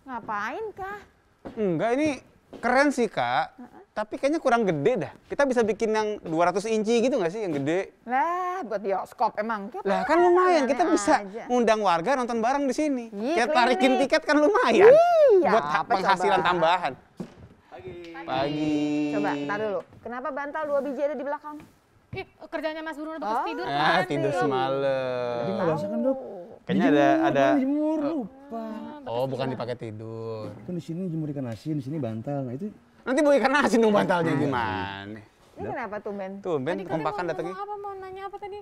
Ngapain, Kak? Enggak, ini keren sih, Kak. Tapi kayaknya kurang gede dah. Kita bisa bikin yang 200 inci gitu nggak sih, yang gede? Lah, buat bioskop emang. Lah kan lumayan, kita bisa ngundang warga nonton bareng di sini. Kita tarikin tiket kan lumayan. Iya, buat penghasilan tambahan. Pagi. Coba, ntar dulu. Kenapa bantal 2 biji ada di belakang? Ih, kerjanya Mas Bruno bekas tidur Ah, kan? tidur semalam. Tadi nggak basah kan, Dok? Kayaknya ada. Jemur, lupa. Oh, bukan dipakai tidur. Kan di sini jemur ikan asin, di sini bantal. Nah itu Nanti bawa ikan asin dong bantalnya gimana? Ini kenapa tumben? Tumben Tadi kompakan mau datangnya. ngomong apa, mau nanya apa tadi?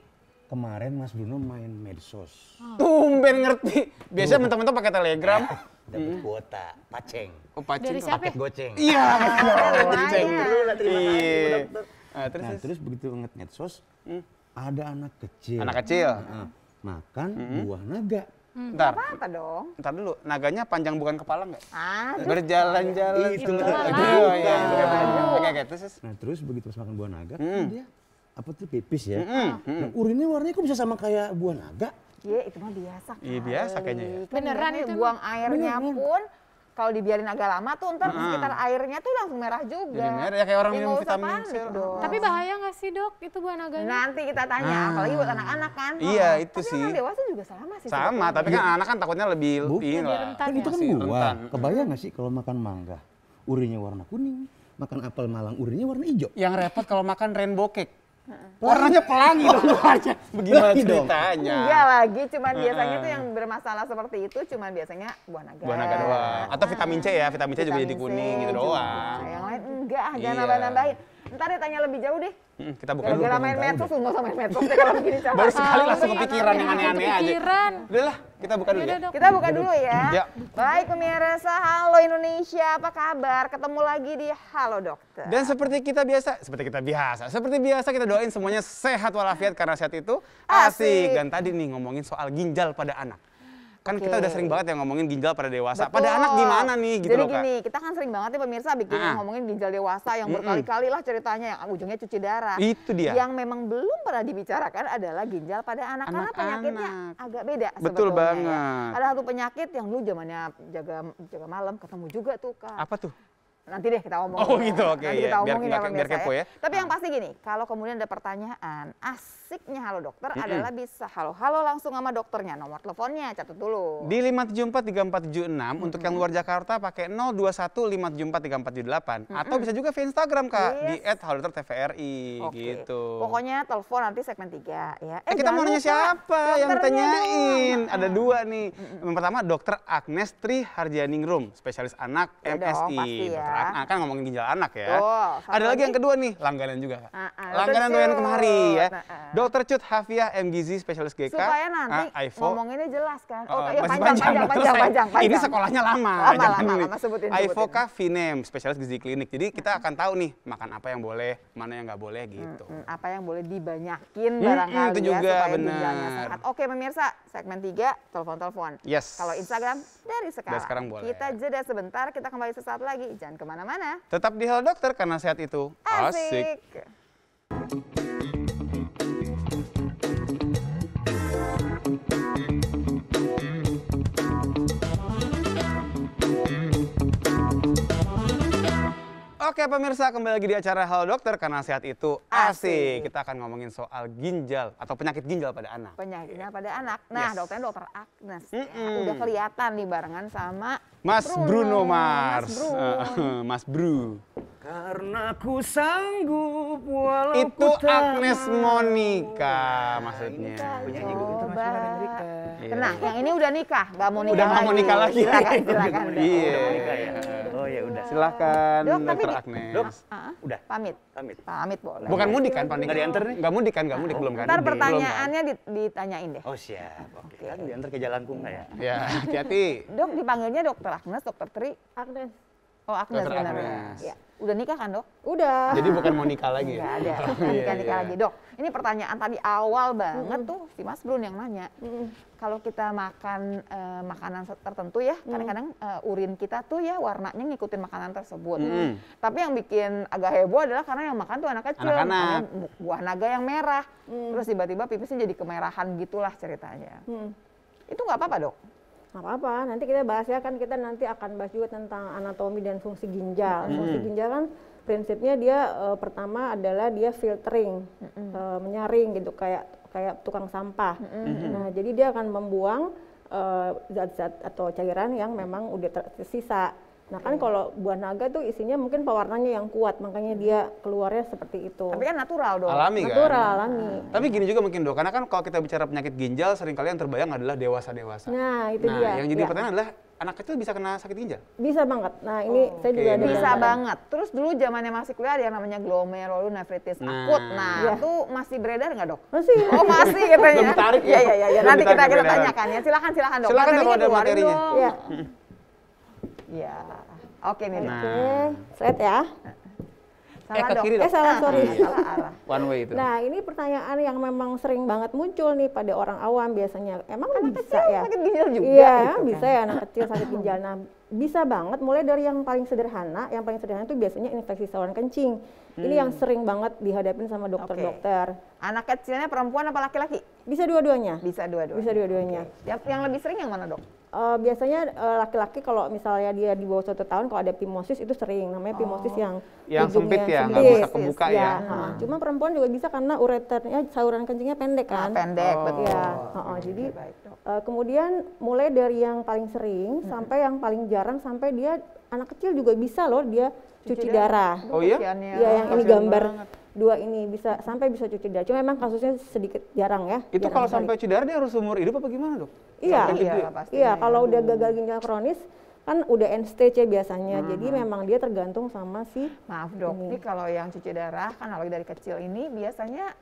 kemarin Mas Bruno main medsos. Tumben ngerti. Biasanya mentok-mentok pakai telegram. Dapat kuota, paceng. Oh, pacing. Dari siapa? Paket goceng. Iya, Lumayan. Terima kasih, Bu Dokter. Nah, terus begitu ngeliat medsos, ada anak kecil. Anak kecil. Makan buah naga. Ntar, Apa dong? ntar dulu. Naganya panjang bukan kepala nggak? Aduh. Berjalan-jalan. Itu Aduh, ya. Oke, terus. Nah, terus begitu pas makan buah naga, kan dia apa tuh pipis ya. Nah, urinnya warnanya kok bisa sama kayak buah naga? Iya, itu mah biasa. Iya, biasa kayaknya ya. Kan Beneran biasanya itu buang airnya Beneran. pun kalau dibiarin agak lama tuh ntar di sekitar airnya tuh langsung merah juga. Jadi merah ya kayak orang Ya, minum nggak usah vitamin panik C lah. dong. Tapi bahaya nggak sih, Dok, itu buah naganya? Nanti kita tanya, apalagi buat anak-anak kan. Iya, itu Tapi sih. orang dewasa juga sama sih. Sama, sebetulnya. tapi kan anak kan takutnya lebih Bu, ini lebih lah. rentan. Kan itu kan Masih buah. rentan. Kebayang nggak sih kalau makan mangga, urinnya warna kuning, makan apel Malang, urinnya warna hijau? Yang repot kalau makan rainbow cake. Warnanya pelangi dong luarnya. Bagaimana Pelangi dong. ceritanya? Enggak lagi, cuman biasanya tuh yang bermasalah seperti itu cuman biasanya buah naga. Buah naga doang. Atau vitamin C ya, vitamin C juga jadi Vitamin C kuning gitu juga. doang. Yang lain enggak, jangan Iya. nambah-nambahin. Ntar ditanya lebih jauh deh. Kita bukan dulu. Gara-gara main medsos, nggak usah main medsos deh kalau begini cara. Baru sekali Ah, langsung iya, kepikiran yang aneh-aneh aja. Kepikiran. Udah lah, kita buka dulu ya. Yaudah, Dok. Kita buka dulu ya. Ya. Baik pemirsa, halo Indonesia, apa kabar? Ketemu lagi di Halo Dokter. Dan seperti biasa kita doain semuanya sehat walafiat karena sehat itu Asik. asik. Dan tadi nih ngomongin soal ginjal pada anak. Kan kita Oke. udah sering banget yang ngomongin ginjal pada dewasa. Betul. Pada anak gimana nih gitu Jadi loh, Kak. gini, kita kan sering banget ya pemirsa bikin ngomongin ginjal dewasa yang berkali-kali lah ceritanya yang ujungnya cuci darah. Itu dia. Yang memang belum pernah dibicarakan adalah ginjal pada anak. Karena Anak-anak. penyakitnya agak beda Betul sebetulnya. banget. Ya. Ada satu penyakit yang dulu zamannya jaga malam ketemu juga tuh Kak. Apa tuh? Nanti deh kita omongin. Oh, gitu, oke, Nanti iya. kita Biar omongin ya biar pemirsa kepo ya. Tapi yang pasti gini, kalau kemudian ada pertanyaan, asiknya Halo Dokter adalah bisa halo-halo langsung sama dokternya. Nomor teleponnya catat dulu. Di 5743476 untuk yang luar Jakarta pakai 021 5743478 atau bisa juga via Instagram Kak di @halodoktertvri Oke. gitu. Pokoknya telepon nanti segmen 3 ya. Kita mau jangan nanya lupa, siapa yang dokternya tanyain? dong. Ada dua nih. Yang pertama Dokter Agnes Tri Harjaningrum, spesialis anak Ya dong, MSI. pasti ya. Dokter anak kan ngomongin ginjal anak ya. Betul. Satu Ada lagi lagi? yang kedua nih, langganan juga Kak. Langganan Dokter doyan Cut. kemari ya. Nah, Dokter Cut Hafiah MGZ, spesialis GK. supaya nanti Ivo. ngomonginnya jelas kan. Oh, Oh, ya masih panjang. Ini sekolahnya lama. Lama, jangan lama, ini. lama, sebutin. Ivoka Vinem, spesialis gizi klinik. Jadi kita akan tahu nih makan apa yang boleh, mana yang nggak boleh gitu. Apa yang boleh dibanyakin barangkali itu ya juga, supaya bener. ginjalnya sehat. Oke pemirsa, segmen 3 telepon-telepon. Yes. Kalau Instagram dari sekarang. Dari sekarang boleh. Kita jeda sebentar, kita kembali sesaat lagi. Jangan kemana-mana. Tetap di Halo Dokter karena sehat itu asik. Oke pemirsa, kembali lagi di acara Halo Dokter karena sehat itu asik. Kita akan ngomongin soal ginjal atau penyakit ginjal pada anak. Penyakitnya pada anak. Nah, Yes. dokternya dokter Agnes. Ya, udah kelihatan nih barengan sama Mas Bruno Mars. Mas Bruno. Mas Bru. Karena ku sanggup walau Itu ku tak Agnes mau. Monica maksudnya. Penyanyi gue Coba. internasional Amerika. Tenang, yang ini udah nikah, nggak mau nikah Udah nggak mau nikah lagi. Silakan. Iya. Monica ya. Oh ya udah. Silakan Dok, tapi Dokter di- Agnes. Dok, Ah, udah. pamit. Pamit. Pamit boleh. Bukan mudik kan, Pak? Nggak diantar nih? Nggak mudik kan, belum kan? Ntar Belum, pertanyaannya ditanyain deh. Oh siap. Oke. Kan diantar ke Jalan Punga ya. Ya, hati-hati. Dok, dipanggilnya dokter Agnes, dokter Tri. Agnes. Oh, Agnes Dokter benar. Agnes. Ya. Udah nikah kan, Dok? Udah. Jadi bukan mau nikah lagi Nggak ya? ada. Nikah-nikah Iya. lagi, Dok. Ini pertanyaan tadi awal banget tuh si Mas Brun yang nanya. Kalau kita makan makanan tertentu ya, kadang-kadang urin kita tuh ya warnanya ngikutin makanan tersebut. Tapi yang bikin agak heboh adalah karena yang makan tuh anak kecil, Anak-anak. makanya buah naga yang merah. Terus tiba-tiba pipisnya jadi kemerahan gitulah ceritanya. Itu nggak apa-apa, Dok? Nggak apa-apa, nanti kita bahas ya, kan kita nanti akan bahas juga tentang anatomi dan fungsi ginjal. Fungsi ginjal kan prinsipnya dia pertama adalah dia filtering, menyaring gitu kayak tukang sampah. Nah, jadi dia akan membuang zat-zat atau cairan yang memang udah tersisa. Nah kan kalau buah naga tuh isinya mungkin pewarnanya yang kuat, makanya dia keluarnya seperti itu. Tapi kan natural dong. Alami kan? Natural, alami. Tapi gini juga mungkin Dok, karena kan kalau kita bicara penyakit ginjal seringkali yang terbayang adalah dewasa-dewasa. Nah itu dia. yang jadi Ya. pertanyaan adalah anak kecil bisa kena sakit ginjal? Bisa banget. Nah ini saya juga ada Bisa gambaran. banget. Terus dulu zamannya masih kuliah ada yang namanya glomerulonefritis akut. Nah, Iya. itu masih beredar nggak, Dok? Masih. Oh, masih katanya. Belum ditarik ya? Iya, iya, iya. Belum Nanti ditarik kita peredaran. tanyakan ya. Silakan, Dok. Silakan, Dok, kalau ada keluarin materinya. dong. Iya. Iya. Oke nih, Dok. Nah. Oke, slide ya. Salah, ke Dok. kiri, Dok. Salah, sorry. Salah arah. One way itu. Nah ini pertanyaan yang memang sering banget muncul nih pada orang awam biasanya. Emang bisa ya? Sakit ginjal juga. Iya, gitu bisa kan. ya anak kecil sakit ginjal. Nah, bisa banget mulai dari yang paling sederhana. Yang paling sederhana itu biasanya infeksi saluran kencing. Ini yang sering banget dihadapin sama dokter-dokter. Anak kecilnya perempuan apa laki-laki? Bisa dua-duanya. Bisa dua-duanya. Bisa dua-duanya. Yang lebih sering yang mana, Dok? Biasanya laki-laki kalau misalnya dia di bawah 1 tahun kalau ada phimosis itu sering, namanya phimosis yang Yang sempit ya, nggak sempit. bisa kebuka ya. Cuma perempuan juga bisa karena ureternya saluran kencingnya pendek kan. Pendek, betul. Iya, jadi Baik, Dok. kemudian mulai dari yang paling sering sampai yang paling jarang sampai dia anak kecil juga bisa loh dia cuci darah. Oh iya? Kasiannya. Iya, yang ini kasihan gambar banget. dua ini bisa sampai bisa cuci darah. Cuma memang kasusnya sedikit jarang ya. Itu jarang kalau sekali. sampai cedera dia harus seumur hidup apa gimana, Dok? Iya, Sampai gitu ya? Iya, pastinya. iya kalau udah gagal ginjal kronis kan udah end stage ya biasanya. Jadi memang dia tergantung sama si Maaf, Dok. Ini kalau yang cuci darah kan kalau dari kecil ini biasanya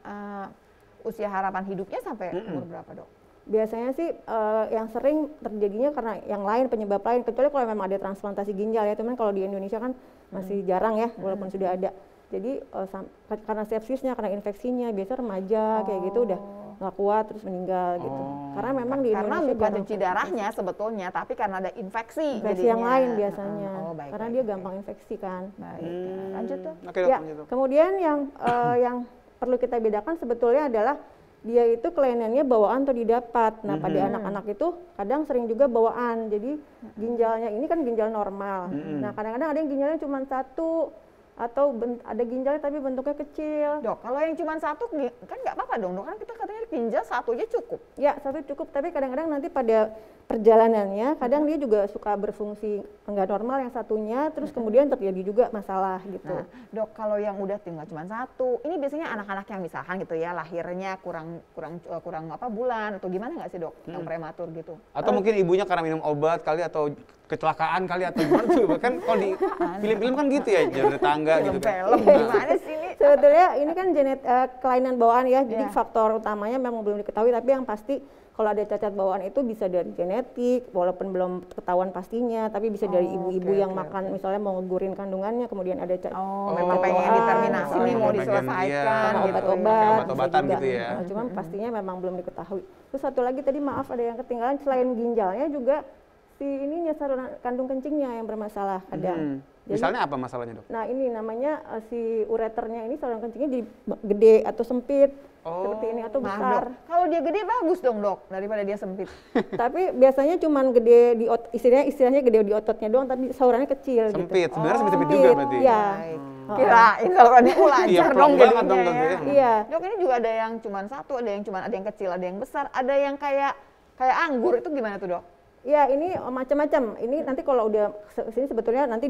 usia harapan hidupnya sampai umur berapa, Dok? biasanya sih yang sering terjadinya karena yang lain penyebab lain kecuali kalau memang ada transplantasi ginjal ya. Cuman kalau di Indonesia kan masih jarang ya walaupun sudah ada. Jadi karena sepsisnya, karena infeksinya, biasa remaja kayak gitu udah nggak kuat terus meninggal gitu. Karena memang di Karena Indonesia bukan jarang cuci darahnya sebetulnya, tapi karena ada infeksi. infeksi yang jadinya. lain biasanya. Oh, baik, karena baik, dia baik. gampang infeksi kan. Baik, ya. Lanjut, Dok. Oke, Dok, Ya, lanjut, Dok. kemudian yang perlu kita bedakan sebetulnya adalah dia itu kelainannya bawaan atau didapat. Nah, pada anak-anak itu kadang sering juga bawaan. Jadi ginjalnya ini kan ginjal normal. Nah, kadang-kadang ada yang ginjalnya cuma 1 atau ada ginjalnya tapi bentuknya kecil. Dok, kalau yang cuma 1 kan nggak apa-apa dong, Dok. Kan kita katanya ginjal 1 aja cukup. Ya, 1 cukup, tapi kadang-kadang nanti pada perjalanannya kadang dia juga suka berfungsi enggak normal yang satunya, terus kemudian terjadi juga masalah gitu. Nah, Dok, kalau yang udah tinggal cuma 1, ini biasanya anak-anak yang misalkan gitu ya lahirnya kurang apa bulan atau gimana nggak sih, Dok? Yang prematur gitu. Atau mungkin ibunya karena minum obat kali atau kecelakaan kali atau gimana tuh. Kan kalau di film-film kan gitu ya, jauh tangga gitu kan. Film gimana sih ini? Sebetulnya ini kan kelainan bawaan ya, jadi faktor utamanya memang belum diketahui, tapi yang pasti kalau ada cacat bawaan itu bisa dari genetik, walaupun belum ketahuan pastinya, tapi bisa dari ibu-ibu yang makan misalnya mau ngegurin kandungannya, kemudian ada Memang pengen determinasi nih mau pengen, diselesaikan iya, gitu. obat-obat, Kayak bisa obat-obatan juga. gitu ya. Nah, cuman pastinya memang belum diketahui. Terus satu lagi tadi maaf ada yang ketinggalan, selain ginjalnya juga si ininya saluran kandung kencingnya yang bermasalah kadang. Jadi, Misalnya apa masalahnya, Dok? nah ini namanya si ureternya ini saluran kencingnya jadi gede atau sempit seperti ini atau Maaf, besar. Dok. Kalau dia gede bagus dong, Dok, daripada dia sempit. Tapi biasanya cuman gede di istilahnya gede di ototnya doang, tapi salurannya kecil Sempit, gitu. sebenarnya sempit juga Sempit, berarti. Iya. Baik. Kirain salurannya Iya, lancar plong dong banget jadinya dong ya. tentu ya. Iya. Dok, ini juga ada yang cuma 1, ada yang kecil, ada yang besar, ada yang kayak anggur, itu gimana tuh, Dok? Ya ini macam-macam. Ini nanti kalau udah sini sebetulnya nanti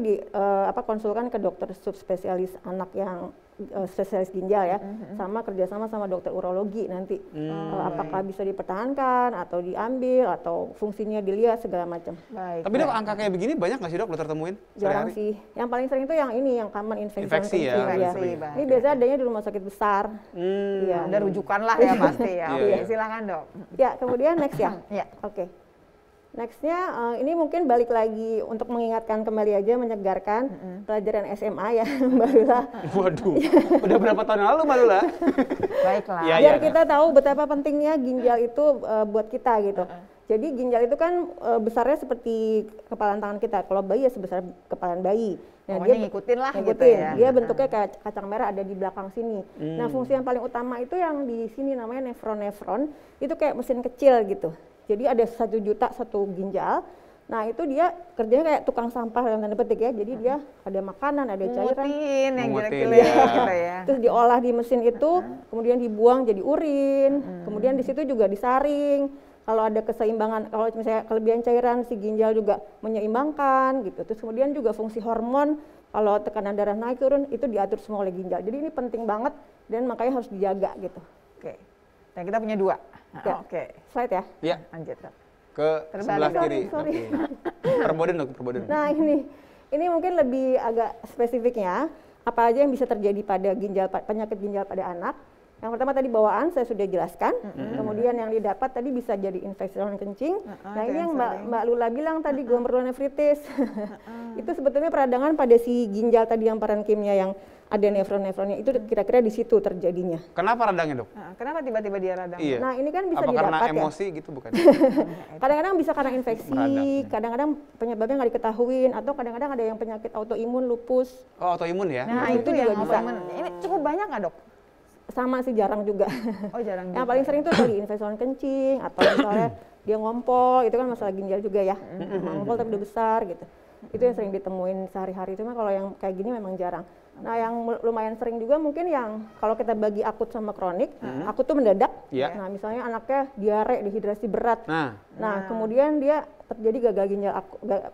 konsulkan ke dokter subspesialis anak yang spesialis ginjal ya, sama kerjasama sama dokter urologi nanti. Apakah bisa dipertahankan atau diambil atau fungsinya dilihat segala macam. Baik. Tapi Dok, angka kayak begini banyak nggak sih, Dok, lo temuin Jarang sehari-hari? sih. Yang paling sering itu yang ini, yang common infeksi. Infeksi ya, kencing, paling sering. Ini biasanya adanya di rumah sakit besar. Iya. Ada rujukan lah ya pasti ya. Oke, Iya. silakan, Dok. Ya, kemudian next ya. Ya. Oke. Nextnya ini mungkin balik lagi untuk mengingatkan kembali aja, menyegarkan pelajaran SMA ya Mbak Lula. Waduh, udah berapa tahun yang lalu Mbak Lula? Baiklah. Iya, Biar kita tahu betapa pentingnya ginjal itu buat kita gitu. Jadi ginjal itu kan besarnya seperti kepalan tangan kita. Kalau bayi ya sebesar kepalan bayi. Nah, Pokoknya ngikutin lah gitu ya. Dia bentuknya kayak kacang merah, ada di belakang sini. Nah, fungsi yang paling utama itu yang di sini namanya nefron. Itu kayak mesin kecil gitu. Jadi ada 1 juta satu ginjal. Nah, itu dia kerjanya kayak tukang sampah dalam tanda petik ya. Jadi dia ada makanan, ada cairan. Ngutin yang Ngutin, jelek-jelek ya. gitu ya. Terus diolah di mesin itu, kemudian dibuang jadi urin. Kemudian di situ juga disaring. Kalau ada keseimbangan, kalau misalnya kelebihan cairan, si ginjal juga menyeimbangkan gitu. Terus kemudian juga fungsi hormon, kalau tekanan darah naik turun, itu diatur semua oleh ginjal. Jadi ini penting banget dan makanya harus dijaga gitu. Oke. Dan kita punya 2. Ya. Oke. Slide ya. Iya, Lanjut, Dok. ke sebelah Terbalik. kiri. Sorry. Oke. Perboden dok, perboden. Nah ini mungkin lebih agak spesifiknya, apa aja yang bisa terjadi pada penyakit ginjal pada anak. Yang pertama tadi bawaan saya sudah jelaskan, kemudian yang didapat tadi bisa jadi infeksi saluran kencing. Nah itu ini yang yang sering. Mbak Lula bilang tadi glomerulonefritis, itu sebetulnya peradangan pada si ginjal tadi yang parenkimnya yang ada nefron-nefronnya, itu kira-kira di situ terjadinya. Kenapa radangnya dok? Nah, kenapa tiba-tiba dia radang? Iya. Nah ini kan bisa Apa karena didapat ya. emosi gitu bukan? Kadang-kadang bisa karena infeksi, Meradang. kadang-kadang penyebabnya nggak diketahuin, atau kadang-kadang ada yang penyakit autoimun, lupus. Oh, autoimun ya? Nah, Itu itu juga yang bisa. Ini cukup banyak nggak, Dok? Sama sih, jarang juga. Oh, jarang Yang juga. paling sering tuh tadi infeksi saluran kencing, atau misalnya dia ngompol, itu kan masalah ginjal juga ya. Ngompol tapi udah besar gitu. Itu yang sering ditemuin sehari-hari, cuma kalau yang kayak gini memang jarang. Nah yang lumayan sering juga mungkin yang kalau kita bagi akut sama kronik, akut tuh mendadak. Iya. Nah misalnya anaknya diare, dehidrasi berat. Nah, Kemudian dia terjadi gagal ginjal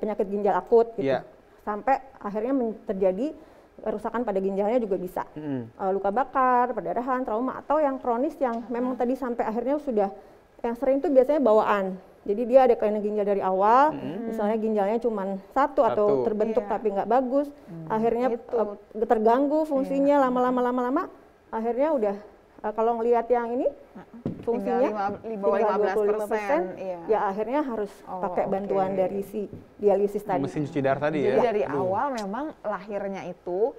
penyakit ginjal akut gitu. Iya. Sampai akhirnya terjadi kerusakan pada ginjalnya juga bisa. Luka bakar, perdarahan, trauma, atau yang kronis yang memang tadi sampai akhirnya sudah, yang sering itu biasanya bawaan. Jadi dia ada kelainan ginjal dari awal, misalnya ginjalnya cuma satu atau terbentuk tapi nggak bagus, akhirnya terganggu fungsinya lama-lama, akhirnya udah kalau ngelihat yang ini fungsinya di bawah 15%, iya. ya akhirnya harus pakai bantuan dari si dialisis tadi. mesin cuci darah tadi Jadi ya? dari awal memang lahirnya itu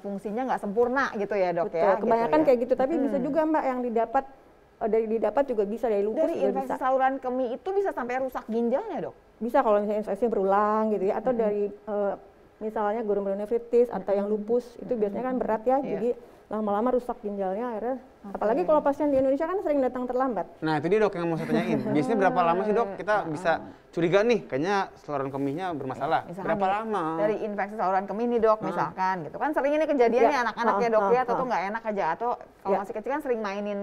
fungsinya nggak sempurna gitu ya, Dok. Betul, Ya. kebanyakan gitu ya. kayak gitu, tapi bisa juga Mbak yang didapat juga bisa dari lupus Dari juga infeksi bisa. saluran kemih itu bisa sampai rusak ginjalnya, Dok? Bisa kalau misalnya infeksi berulang gitu ya, atau dari misalnya glomerulonefritis atau yang lupus itu biasanya kan berat ya, jadi lama-lama rusak ginjalnya akhirnya. Apalagi kalau pasien di Indonesia kan sering datang terlambat. Nah itu dia dok yang mau saya tanyain. Biasanya berapa lama sih dok kita bisa curiga nih kayaknya saluran kemihnya bermasalah? Misalkan Berapa nih, lama? dari infeksi saluran kemih nih, Dok, misalkan gitu kan sering ini kejadian nih anak-anak ya, Dok, ya, atau nggak enak aja, atau kalau masih kecil kan sering mainin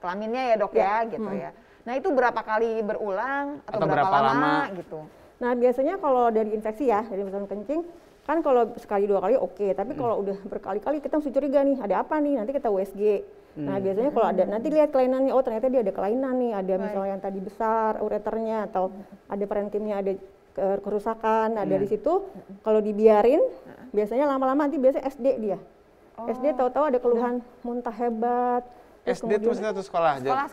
kelaminnya ya, Dok, ya gitu ya. Nah itu berapa kali berulang atau berapa lama gitu? Nah biasanya kalau dari infeksi ya, dari saluran kencing kan kalau sekali 2 kali oke, tapi kalau udah berkali-kali kita mesti curiga nih, ada apa nih, nanti kita USG. Nah biasanya kalau ada, nanti lihat kelainannya, oh ternyata dia ada kelainan nih, ada misalnya yang tadi besar ureternya, atau ada parenkimnya, ada kerusakan. Nah dari situ kalau dibiarin, biasanya lama-lama nanti biasanya SD dia. SD tahu-tahu ada keluhan muntah hebat. SD tuh maksudnya tuh sekolah? Sekolah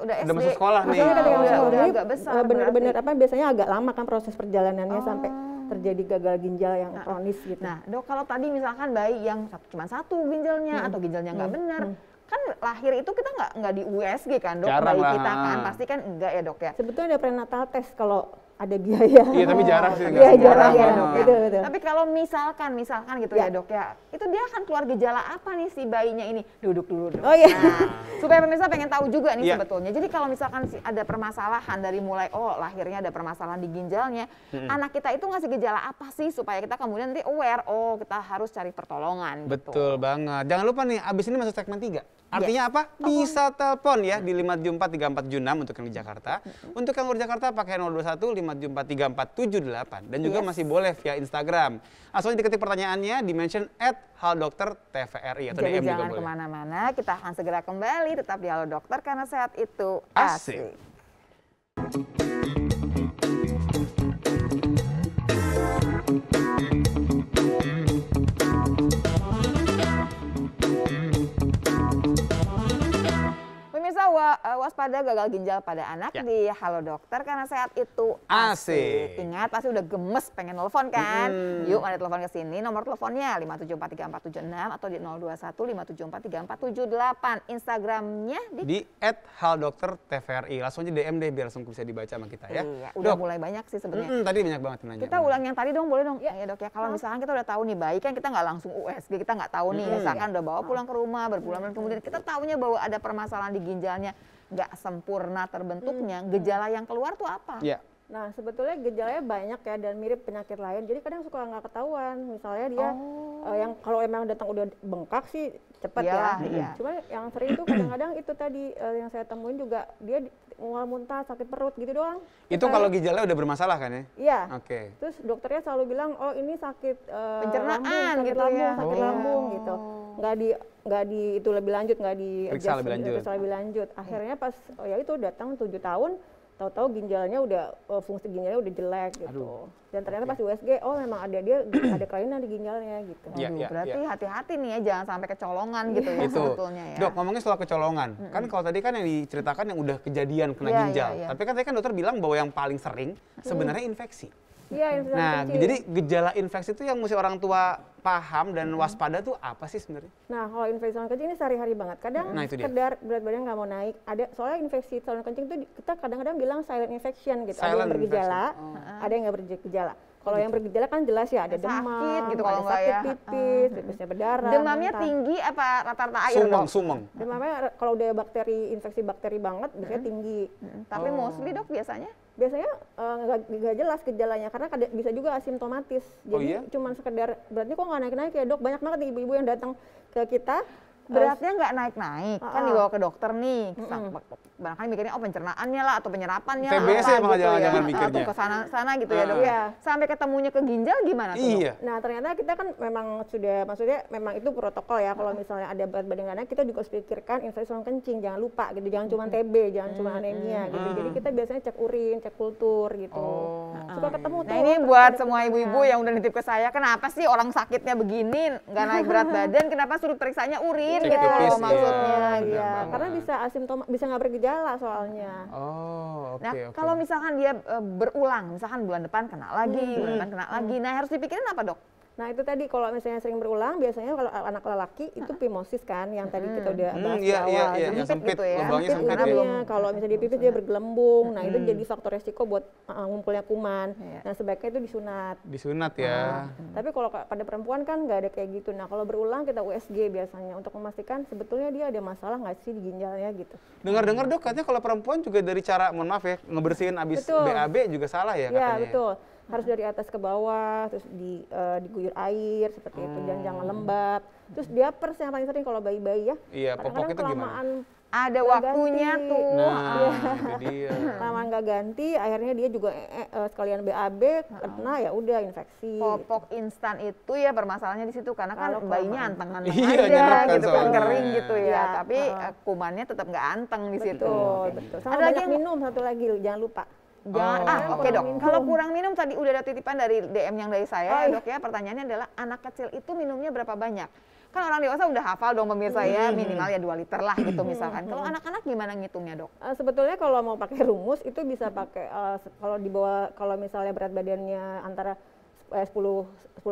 udah SD. Udah masuk sekolah nih. Maksudnya ketika masuk sekolah, udah jadi agak besar. bener-bener apa biasanya agak lama kan proses perjalanannya sampai terjadi gagal ginjal yang kronis gitu. Nah, Dok, kalau tadi misalkan bayi yang cuma satu ginjalnya atau ginjalnya nggak benar, kan lahir itu kita nggak di USG kan, Dok? Jarang Bayi lah. kita kan pasti kan enggak ya, Dok, ya. Sebetulnya ada prenatal test kalau ada biaya. Iya tapi jarang sih. Iya, nggak semua jarang orang. ya, Nah. Dok. Betul. Tapi kalau misalkan gitu ya, Dok, ya, itu dia akan keluar gejala apa nih si bayinya ini? Duduk dulu, Dok. Oh iya. Nah, supaya pemirsa pengen tahu juga nih Iya. sebetulnya. Jadi kalau misalkan ada permasalahan dari mulai lahirnya ada permasalahan di ginjalnya, anak kita itu ngasih gejala apa sih supaya kita kemudian nanti aware, kita harus cari pertolongan. Betul banget. Jangan lupa nih, abis ini masuk segmen 3. Artinya apa? Bisa telepon ya di 5743476 untuk yang di Jakarta. Untuk yang luar Jakarta pakai 021 5743478. Dan juga masih boleh via Instagram. Langsung diketik pertanyaannya di mention @haldoktertvri atau Jadi DM juga jangan boleh. kemana-mana, kita akan segera kembali tetap di Halo Dokter karena sehat itu Asik. asik. Pemirsa, waspada gagal ginjal pada anak di Halo Dokter karena sehat itu Asik. Ingat pasti udah gemes pengen telepon kan? Yuk ada telepon ke sini, nomor teleponnya 5743476 atau di 021 5743478. Instagramnya Di @haldoktertvri. Langsung aja DM deh biar langsung bisa dibaca sama kita ya. Iya, udah Dok, mulai banyak sih sebenarnya. tadi banyak banget yang nanya. Kita ulang yang tadi dong, boleh dong? Ya Dok ya, kalau misalkan kita udah tahu nih bayi kan kita nggak langsung USG, kita nggak tahu nih, misalkan udah bawa pulang ke rumah berbulan-bulan kemudian kita tahunya bahwa ada permasalahan di ginjalnya nggak sempurna terbentuknya, gejala yang keluar tuh apa? Iya. Nah, sebetulnya gejalanya banyak ya dan mirip penyakit lain. Jadi kadang suka nggak ketahuan. Misalnya dia yang kalau emang datang udah bengkak sih cepet Iyalah, ya. iya. Cuma yang sering itu kadang-kadang itu tadi yang saya temuin juga dia mual muntah, sakit perut gitu doang. Itu kalau ginjalnya udah bermasalah kan ya? Iya. Oke. Terus dokternya selalu bilang, oh ini sakit Pencernaan lambung, gitu sakit lambung, ya. sakit lambung gitu. Nggak di itu lebih lanjut, nggak di Periksa adjust, lebih lanjut. periksa lebih lanjut. Akhirnya pas ya itu datang 7 tahun, tahu-tahu ginjalnya udah fungsi ginjalnya udah jelek gitu. Dan ternyata pas USG, oh memang ada ada kelainan di ginjalnya gitu. Iya, Aduh, iya, berarti iya. hati-hati nih ya, jangan sampai kecolongan gitu ya Itu. sebetulnya ya. Dok, ngomongin soal kecolongan. Kan kalau tadi kan yang diceritakan yang udah kejadian kena Iya, ginjal. iya, iya. Tapi kan tadi kan dokter bilang bahwa yang paling sering sebenarnya infeksi. Iya, infeksi Nah, kencing. jadi gejala infeksi itu yang mesti orang tua paham dan waspada tuh apa sih sebenarnya? Nah, kalau infeksi saluran kencing ini sehari-hari banget. Kadang Nah, itu dia. sekedar berat badan nggak mau naik. Soalnya infeksi saluran kencing itu kita kadang-kadang bilang silent infection gitu. Ada Silent yang bergejala, ada yang nggak bergejala. Kalau yang bergejala kan jelas ya, ada Sakit demam, gitu kalau ada nggak sakit ya. pipis, pipisnya berdarah. Demamnya muntah. tinggi apa rata-rata air dok? Sumeng. Demamnya kalau udah infeksi bakteri banget biasanya tinggi. Tapi mostly dok biasanya? Biasanya nggak jelas gejalanya karena bisa juga asimptomatis. Jadi iya? cuma sekedar beratnya kok nggak naik-naik ya dok. Banyak banget nih ibu-ibu yang datang ke kita. Beratnya nggak naik-naik, kan dibawa ke dokter nih. Barangkali mikirnya oh pencernaannya lah atau penyerapannya TBC lah malah gitu jangan-jangan ya. mikirnya. Atau ke sana gitu ya dok ya. Iya. Sampai ketemunya ke ginjal gimana tuh dok? Iya. Nah ternyata kita kan memang sudah, maksudnya memang itu protokol ya. Kalau misalnya ada berat badan nggak naik, kita juga harus pikirkan infeksi saluran kencing. Jangan lupa gitu, jangan cuma TB, jangan cuma anemia gitu. Jadi kita biasanya cek urin, cek kultur gitu. Suka ketemu tuh. Nah ini buat semua ibu-ibu yang udah nitip ke saya, kenapa sih orang sakitnya begini, nggak naik berat badan, kenapa suruh periksanya urin Cek gitu pipis, loh maksudnya. iya. Iya, karena bisa bisa nggak bergejala soalnya. Oh, oke, Nah, oke. kalau misalkan dia berulang, misalkan bulan depan kena lagi, bulan depan kena lagi, nah harus dipikirin apa dok? Nah itu tadi kalau misalnya sering berulang, biasanya kalau anak lelaki itu phimosis kan, yang tadi kita udah bahas di Iya, awal. iya, Jadi yang sempit, gitu ya. lubangnya sempit sempit ya. urinnya, kalau misalnya di pipis dia bergelembung, nah itu jadi faktor resiko buat ngumpulnya kuman. Nah sebaiknya itu disunat. Disunat ya. Tapi kalau pada perempuan kan nggak ada kayak gitu. Nah kalau berulang kita USG biasanya untuk memastikan sebetulnya dia ada masalah nggak sih di ginjalnya gitu. Dengar-dengar dok katanya kalau perempuan juga dari cara, mohon maaf ya, ngebersihin abis Betul. BAB juga salah ya Iya katanya. betul. Harus dari atas ke bawah, terus diguyur air seperti itu, jangan lembab. Terus diapers yang paling sering kalau bayi-bayi ya. Iya, popok Kadang-kadang itu gimana? kelamaan Ada nggak waktunya ganti. tuh. Nah, itu dia. kelamaan nggak ganti, akhirnya dia juga sekalian BAB, kena ya udah infeksi. Popok instan itu ya permasalahannya di situ karena kan Kalau bayinya kelamaan. anteng-anteng Iya, aja nyerap kan gitu kan soalnya. kering gitu ya, Iya, tapi kumannya tetap nggak anteng di situ. Betul, betul. Sama Ada lagi banyak yang- minum satu lagi, jangan lupa. Jangan, oke kurang dok. minum. Kalau kurang minum tadi udah ada titipan dari DM yang dari saya, Oh, dok ya. Pertanyaannya adalah anak kecil itu minumnya berapa banyak? Kan orang dewasa udah hafal dong pemirsa ya, minimal ya 2 liter lah gitu misalkan. Kalau anak-anak gimana ngitungnya dok? Sebetulnya kalau mau pakai rumus itu bisa pakai kalau di bawah, kalau misalnya berat badannya antara 10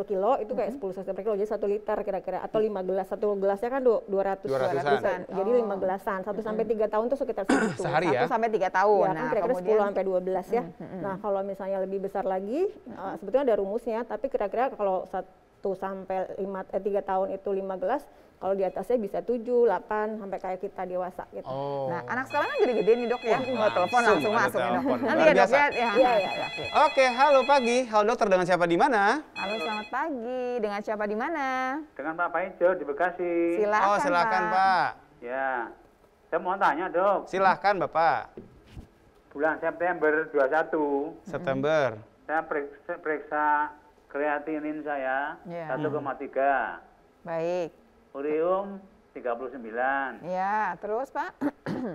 kilo itu kayak 10 cc per kilo, jadi 1 liter kira-kira, atau 5 gelas, satu gelasnya kan 200 200-an. jadi 5 gelasan, 1 sampai 3 tahun tuh sekitar 1. Sehari ya? 1 sampai 3 tahun. Ya, kan kira-kira 10 sampai 12 ya. Mm-hmm. Nah, kalau misalnya lebih besar lagi, sebetulnya ada rumusnya, tapi kira-kira kalau 1 sampai 3 tahun itu 5 gelas, kalau di atasnya bisa 7, 8 sampai kayak kita dewasa gitu. Oh. Nah, anak sekarang kan gede-gede nih dok ya. Mau telepon langsung ada masuk ya dok. telepon. Nanti Luar ya dok biasa. ya. Iya, iya. Oke, halo pagi. Halo dokter, dengan siapa di mana? Halo selamat pagi. Dengan siapa di mana? Dengan Pak Paijo di Bekasi. Silakan, Oh, silakan Pak. Ya, saya mau tanya dok, Silahkan Bapak. bulan September 21, September. saya periksa kreatinin saya Ya. 1,3, Baik. urium 39, Ya, terus Pak?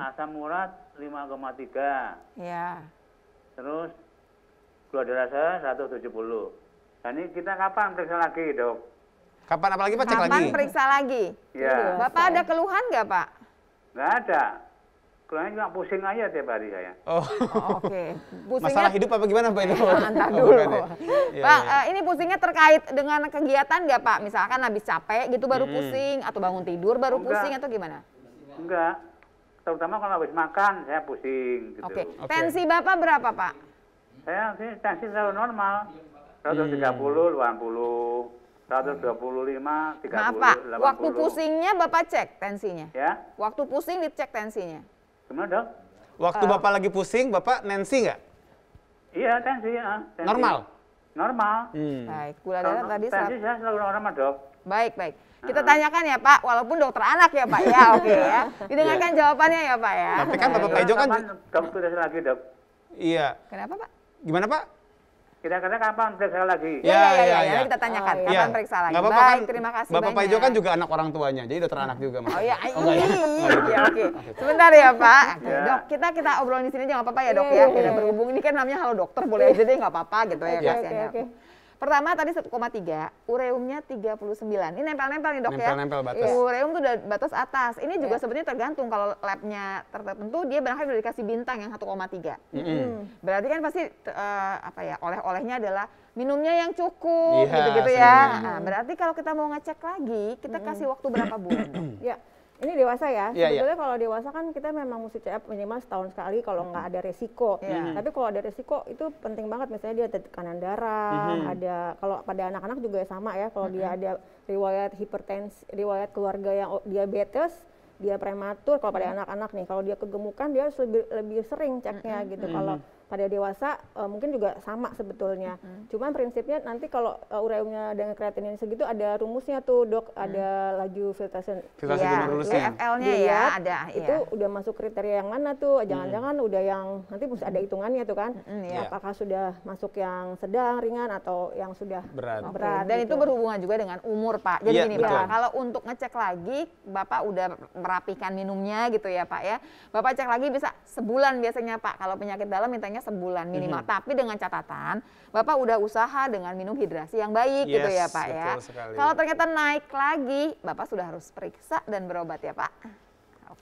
asam urat 5,3, Ya. terus gula darah saya 170. Nah ini kita kapan periksa lagi dok? Kapan apalagi Pak cek Kapan lagi? periksa lagi? Ya, Bapak ada keluhan nggak Pak? nggak ada. keluarnya cuma pusing aja tiap hari saya. Oh, Oh, oke. masalah hidup apa gimana Pak itu? Antar Oh, dulu. bukan ya? Iya, Pak, iya. ini pusingnya terkait dengan kegiatan nggak Pak? Misalkan habis capek gitu baru pusing, atau bangun tidur baru Enggak. pusing, atau gimana? Enggak. Terutama kalau habis makan saya pusing gitu. Oke. Tensi Bapak berapa Pak? Saya sih tensi selalu normal. 130, 80, 125, 30, Maaf Pak, 80. waktu pusingnya Bapak cek tensinya? Ya, Waktu pusing dicek tensinya? gimana dok? Waktu Bapak lagi pusing, Bapak Nancy nggak? Iya tensi ya. Tensi. Normal? Normal. Baik, gula darah tadi Tensi saya selalu normal dok. Baik, baik. Kita tanyakan ya Pak, walaupun dokter anak ya Pak ya, oke ya. Didengarkan jawabannya ya Pak ya. Tapi kan Bapak Pak Ijo kan... Kapan dok periksa lagi dok? Iya. Kenapa Pak? Gimana Pak? Kira-kira kapan periksa lagi? Ya, iya. nanti kita tanyakan Oh, iya. kapan Iya. periksa lagi. Nggak apa-apa Baik, kan, terima kasih Bapak banyak. Pak Ijo kan juga anak orang tuanya, jadi dokter anak juga Mas. Oh iya, enggak ya? iya, oke. Sebentar ya Pak. Oke, Ya. Dok, kita obrolin di sini aja nggak apa-apa ya Dok Iya, ya. iya, Kita iya. berhubung ini kan namanya halo dokter, boleh aja deh nggak apa-apa gitu ya. Oke, kasihan ya. oke. Pertama tadi 1,3, ureumnya 39. Ini nempel-nempel nih Dok ya. Nempel-nempel batas. Ureum tuh udah batas atas. Ini juga sebenarnya tergantung kalau labnya tertentu dia barangkali udah dikasih bintang yang 1,3. Berarti kan pasti oleh-olehnya adalah minumnya yang cukup Iya, gitu-gitu sering ya. minum. Nah, berarti kalau kita mau ngecek lagi, kita kasih waktu berapa bulan? Dok? Ya, ini dewasa ya. Iya, iya. Sebetulnya kalau dewasa kan kita memang mesti check up minimal setahun sekali kalau nggak ada resiko. Iya. Tapi kalau ada resiko itu penting banget. Misalnya dia ada tekanan darah, ada kalau pada anak-anak juga sama ya. Kalau dia ada riwayat hipertensi, riwayat keluarga yang diabetes, dia prematur. Kalau pada anak-anak nih, kalau dia kegemukan dia harus lebih sering ceknya gitu. Kalau pada dewasa mungkin juga sama sebetulnya. Cuman prinsipnya nanti kalau ureumnya dengan kreatinin segitu ada rumusnya tuh dok, ada laju filtrasi Filtrasi Iya, glomerulunya. VFL-nya ya dilihat, ada. itu Iya. udah masuk kriteria yang mana tuh? Jangan-jangan udah yang nanti mesti ada hitungannya tuh kan? iya. Apakah sudah masuk yang sedang, ringan atau yang sudah Berat. berat? Dan gitu. itu berhubungan juga dengan umur Pak. Jadi Iya, gini betul. Pak, kalau untuk ngecek lagi, Bapak udah merapikan minumnya gitu ya Pak ya. Bapak cek lagi bisa sebulan biasanya Pak. Kalau penyakit dalam mintanya sebulan minimal. Tapi dengan catatan, Bapak udah usaha dengan minum hidrasi yang baik gitu ya Yes, Pak ya. betul sekali. Kalau ternyata naik lagi, Bapak sudah harus periksa dan berobat ya Pak.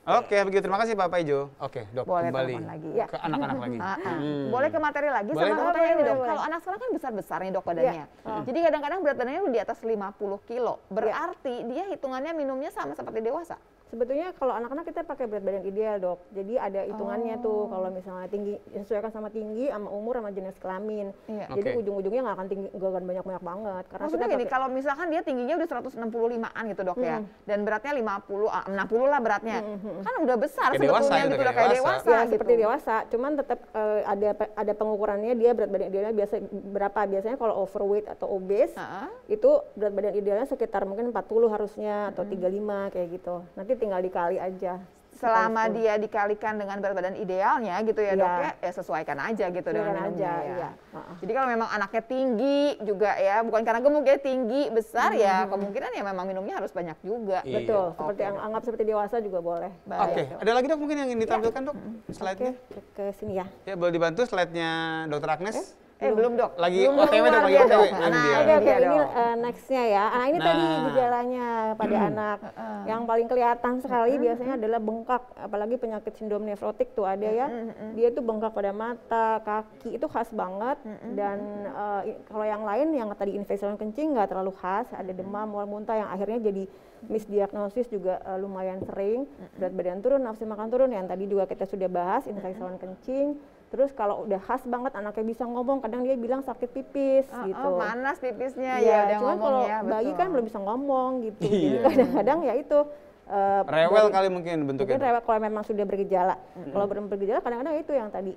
Oke, begitu. Terima kasih Pak Ijo. Oke, Dok, Boleh kembali telepon lagi. ke anak-anak lagi. Boleh ke materi lagi Boleh, sama Dok. aku tanya ini Dok. Boleh. Kalau anak sekarang kan besar-besar nih Dok badannya. Jadi kadang-kadang berat badannya udah di atas 50 kilo. Berarti dia hitungannya minumnya sama seperti dewasa. Sebetulnya kalau anak-anak kita pakai berat badan ideal dok. Jadi ada hitungannya tuh kalau misalnya tinggi disesuaikan sama tinggi, sama umur, sama jenis kelamin. Iya. Jadi Oke. ujung-ujungnya nggak akan tinggi, nggak akan banyak-banyak banget. Karena Maksudnya kita gini, pakai- kalau misalkan dia tingginya udah 165-an gitu Dok ya. Dan beratnya 60 lah beratnya. Kan udah besar Kayak dewasa sebetulnya gitu, gitu, udah kayak kayak dewasa. dewasa ya gitu. seperti dewasa, cuman tetap ada pengukurannya dia berat badan idealnya berapa. Biasanya kalau overweight atau obese Heeh. itu berat badan idealnya sekitar mungkin 40 harusnya atau 35 kayak gitu. Nanti tinggal dikali aja. Selama dia dikalikan dengan berat badan idealnya gitu ya Iya. Dok ya sesuaikan aja gitu dengan Sesuaikan minumnya aja, ya. iya. Heeh. Jadi kalau memang anaknya tinggi juga ya, bukan karena gemuk ya, tinggi, besar ya, kemungkinan ya memang minumnya harus banyak juga. Iya. Betul, seperti Oke, yang anggap seperti dewasa juga boleh. Baik. Oke, ada lagi Dok mungkin yang ingin ditampilkan Dok? Oke, Slide-nya. ke sini ya. Ya, boleh dibantu slide-nya Dr. Agnes? Belum Dok. Lagi Belum OTW Dok, keluar lagi dia, OTW. Dok. Ini Nah, dia. Oke, dia, ini Dok. nextnya ya. Nah ini tadi Nah. gejalanya pada anak. Yang paling kelihatan sekali biasanya adalah bengkak, apalagi penyakit sindrom nefrotik tuh ada ya. Dia tuh bengkak pada mata, kaki itu khas banget. Dan kalau yang lain yang tadi infeksi saluran kencing nggak terlalu khas, ada demam, mual muntah yang akhirnya jadi misdiagnosis juga lumayan sering. Berat badan turun, nafsu makan turun yang tadi juga kita sudah bahas, infeksi saluran kencing. Terus kalau udah khas banget anaknya bisa ngomong, kadang dia bilang sakit pipis gitu. Panas pipisnya Iya, ya udah cuman ngomong kalau ya. bayi betul. kan belum bisa ngomong gitu. Iya. Jadi kadang-kadang ya itu Rewel dari- kali mungkin mungkin bentuknya. Dok. rewel kalau memang sudah bergejala. Kalau belum bergejala kadang-kadang itu yang tadi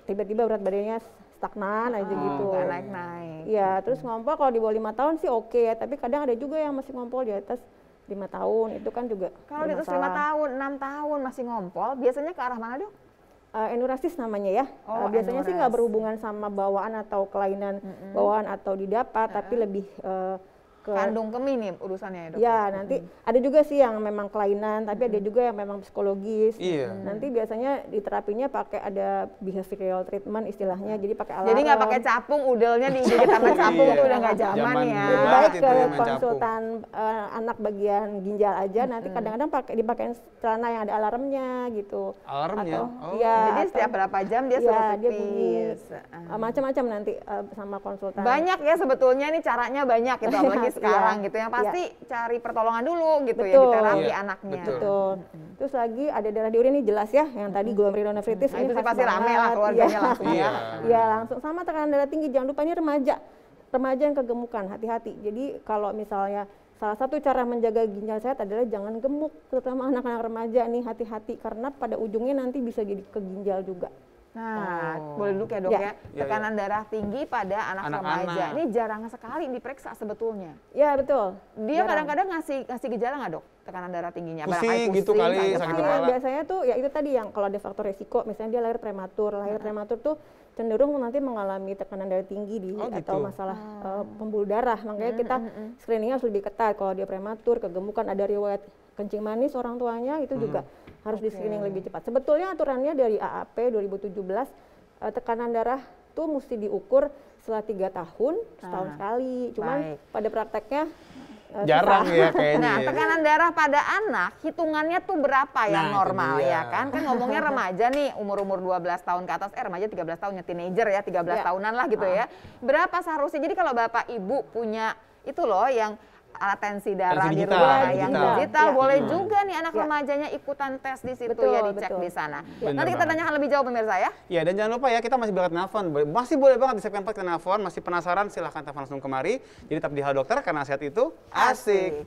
tiba-tiba berat badannya stagnan aja gitu. Nggak naik-naik. Iya, terus ngompol kalau di bawah 5 tahun sih oke ya, tapi kadang ada juga yang masih ngompol di atas 5 tahun, itu kan juga Kalau di atas 5 bermasalah. tahun, 6 tahun masih ngompol, biasanya ke arah mana Dok? Enurasis namanya ya. Oh, Biasanya sih nggak enuresis. berhubungan sama bawaan atau kelainan bawaan atau didapat, tapi lebih kandung kemih nih urusannya ya dok? Ya, nanti ada juga sih yang memang kelainan, tapi ada juga yang memang psikologis. Iya. Nanti biasanya di terapinya pakai ada behavioral treatment istilahnya, jadi pakai alarm. Jadi nggak pakai capung, udelnya digigit sama capung itu udah nggak zaman Zaman ya. dulu Baik banget ke itu yang main konsultan anak bagian ginjal aja, nanti kadang-kadang dipakein celana yang ada alarmnya gitu. Alarmnya? Atau, Oh. iya, Jadi atau- setiap berapa jam dia Iya, suruh dia bunyi. pipis. Macam-macam nanti sama konsultan. Banyak ya sebetulnya nih caranya banyak gitu, apalagi sekarang gitu. Yang pasti cari pertolongan dulu gitu ya di Betul. terapi Iya, anaknya. Betul. Terus lagi ada darah di urin nih jelas ya, yang tadi glomerulonefritis Nah, ini itu sih khas pasti rame lah banget. keluarganya Iya. langsung ya. Iya, langsung sama tekanan darah tinggi. Jangan lupa ini remaja yang kegemukan, hati-hati. Jadi kalau misalnya salah satu cara menjaga ginjal sehat adalah jangan gemuk, terutama anak-anak remaja nih, hati-hati karena pada ujungnya nanti bisa jadi ke ginjal juga. Nah, boleh dulu ya dok Ya. ya. Tekanan darah tinggi pada anak Anak-anak. remaja. Ini jarang sekali diperiksa sebetulnya. Ya betul. Dia Jarang. kadang-kadang ngasih gejala nggak dok? Tekanan darah tingginya. Pusing Barangkali gitu kali, sakit sakit kepala. kepala. Biasanya tuh ya itu tadi yang kalau ada faktor resiko, misalnya dia lahir prematur. Lahir prematur tuh cenderung nanti mengalami tekanan darah tinggi Oh, gitu. atau masalah pembuluh darah. Makanya kita screeningnya harus lebih ketat. Kalau dia prematur, kegemukan, ada riwayat kencing manis orang tuanya, itu juga harus di screening lebih cepat. Sebetulnya aturannya dari AAP 2017 tekanan darah tuh mesti diukur setelah 3 tahun, setahun sekali. Cuman baik. pada prakteknya Jarang susah. ya kayaknya. Nah, ya. tekanan darah pada anak, hitungannya tuh berapa yang Nah, itu normal dia. ya kan? Kan ngomongnya remaja nih, umur-umur 12 tahun ke atas, remaja 13 tahunnya, teenager ya, 13 Ya. tahunan lah gitu ya. Berapa seharusnya? Jadi kalau Bapak Ibu punya itu loh yang alat tensi darah Tensi di digital, rumah digital. yang Ya. digital, Ya. boleh juga nih anak Ya. remajanya ikutan tes di situ Betul, ya, dicek betul. di sana. Bener Nanti kita banget. tanyakan lebih jauh pemirsa ya. Ya, dan jangan lupa ya, kita masih banget nelfon. Masih boleh banget di segmen 4 kita nelfon. Masih penasaran, silahkan telepon langsung kemari. Jadi tetap di Halo Dokter, karena sehat itu asik.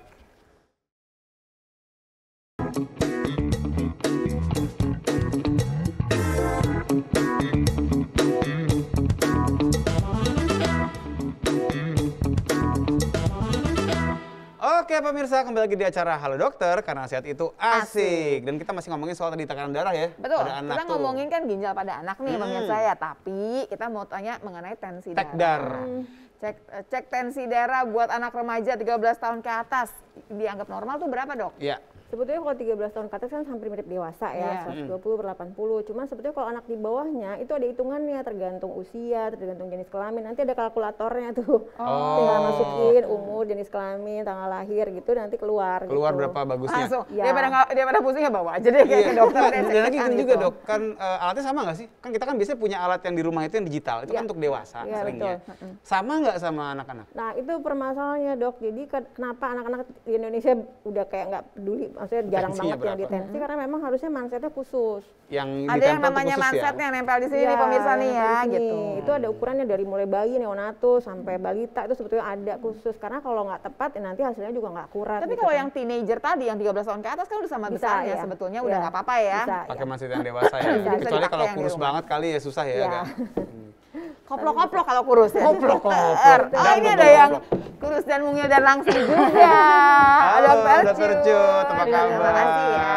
Oke pemirsa, kembali lagi di acara Halo Dokter, karena sehat itu asik. Dan kita masih ngomongin soal tadi tekanan darah ya. Betul, pada anak kita tuh. ngomongin kan ginjal pada anak nih pemirsa ya, tapi kita mau tanya mengenai tensi Tek darah. dar. Cek tensi darah buat anak remaja 13 tahun ke atas, dianggap normal tuh berapa dok? Ya. Sebetulnya kalau 13 tahun ke atas kan hampir mirip dewasa ya, Iya. 120/80. Cuman sebetulnya kalau anak di bawahnya itu ada hitungannya, tergantung usia, tergantung jenis kelamin. Nanti ada kalkulatornya tuh. Tinggal masukin umur, jenis kelamin, tanggal lahir gitu, nanti keluar Keluar gitu. berapa bagusnya. Langsung, Ya. daripada pusing ya bawa aja deh kayak ke dokter. Nah, deh, dan lagi cek-cekan itu juga gitu. dok, kan alatnya sama nggak sih? Kan kita kan biasanya punya alat yang di rumah itu yang digital, itu kan Ya. untuk dewasa Ya, seringnya. betul. Sama nggak sama anak-anak? Nah itu permasalahannya dok, jadi kenapa anak-anak di Indonesia udah kayak nggak peduli, maksudnya jarang Tensinya banget yang berapa? ditensi, karena memang harusnya mindsetnya khusus. Yang Ada yang ditempel tuh namanya khusus mansetnya ya? yang nempel di sini Iya, nih pemirsa nih ya dari sini. gitu. Itu ada ukurannya dari mulai bayi, neonatus, sampai balita, itu sebetulnya ada khusus. Karena kalau nggak tepat, ya nanti hasilnya juga nggak akurat. Tapi gitu kalau kan. yang teenager tadi yang 13 tahun ke atas kan udah sama Bisa, besarnya ya. sebetulnya Iya. udah nggak apa-apa ya. Bisa, Pakai ya. manset yang dewasa ya. Bisa, Kecuali dipakai kalau yang di kurus rumah. banget kali ya susah ya. Iya. agak. Koplok-koplok kalau kurus ya. Koplok-koplok. Oh Dan ini ada koplok-koplok. yang kurus dan mungil dan langsing juga. Halo, Dokter Dokter Cut, apa Terima kabar? kasih ya.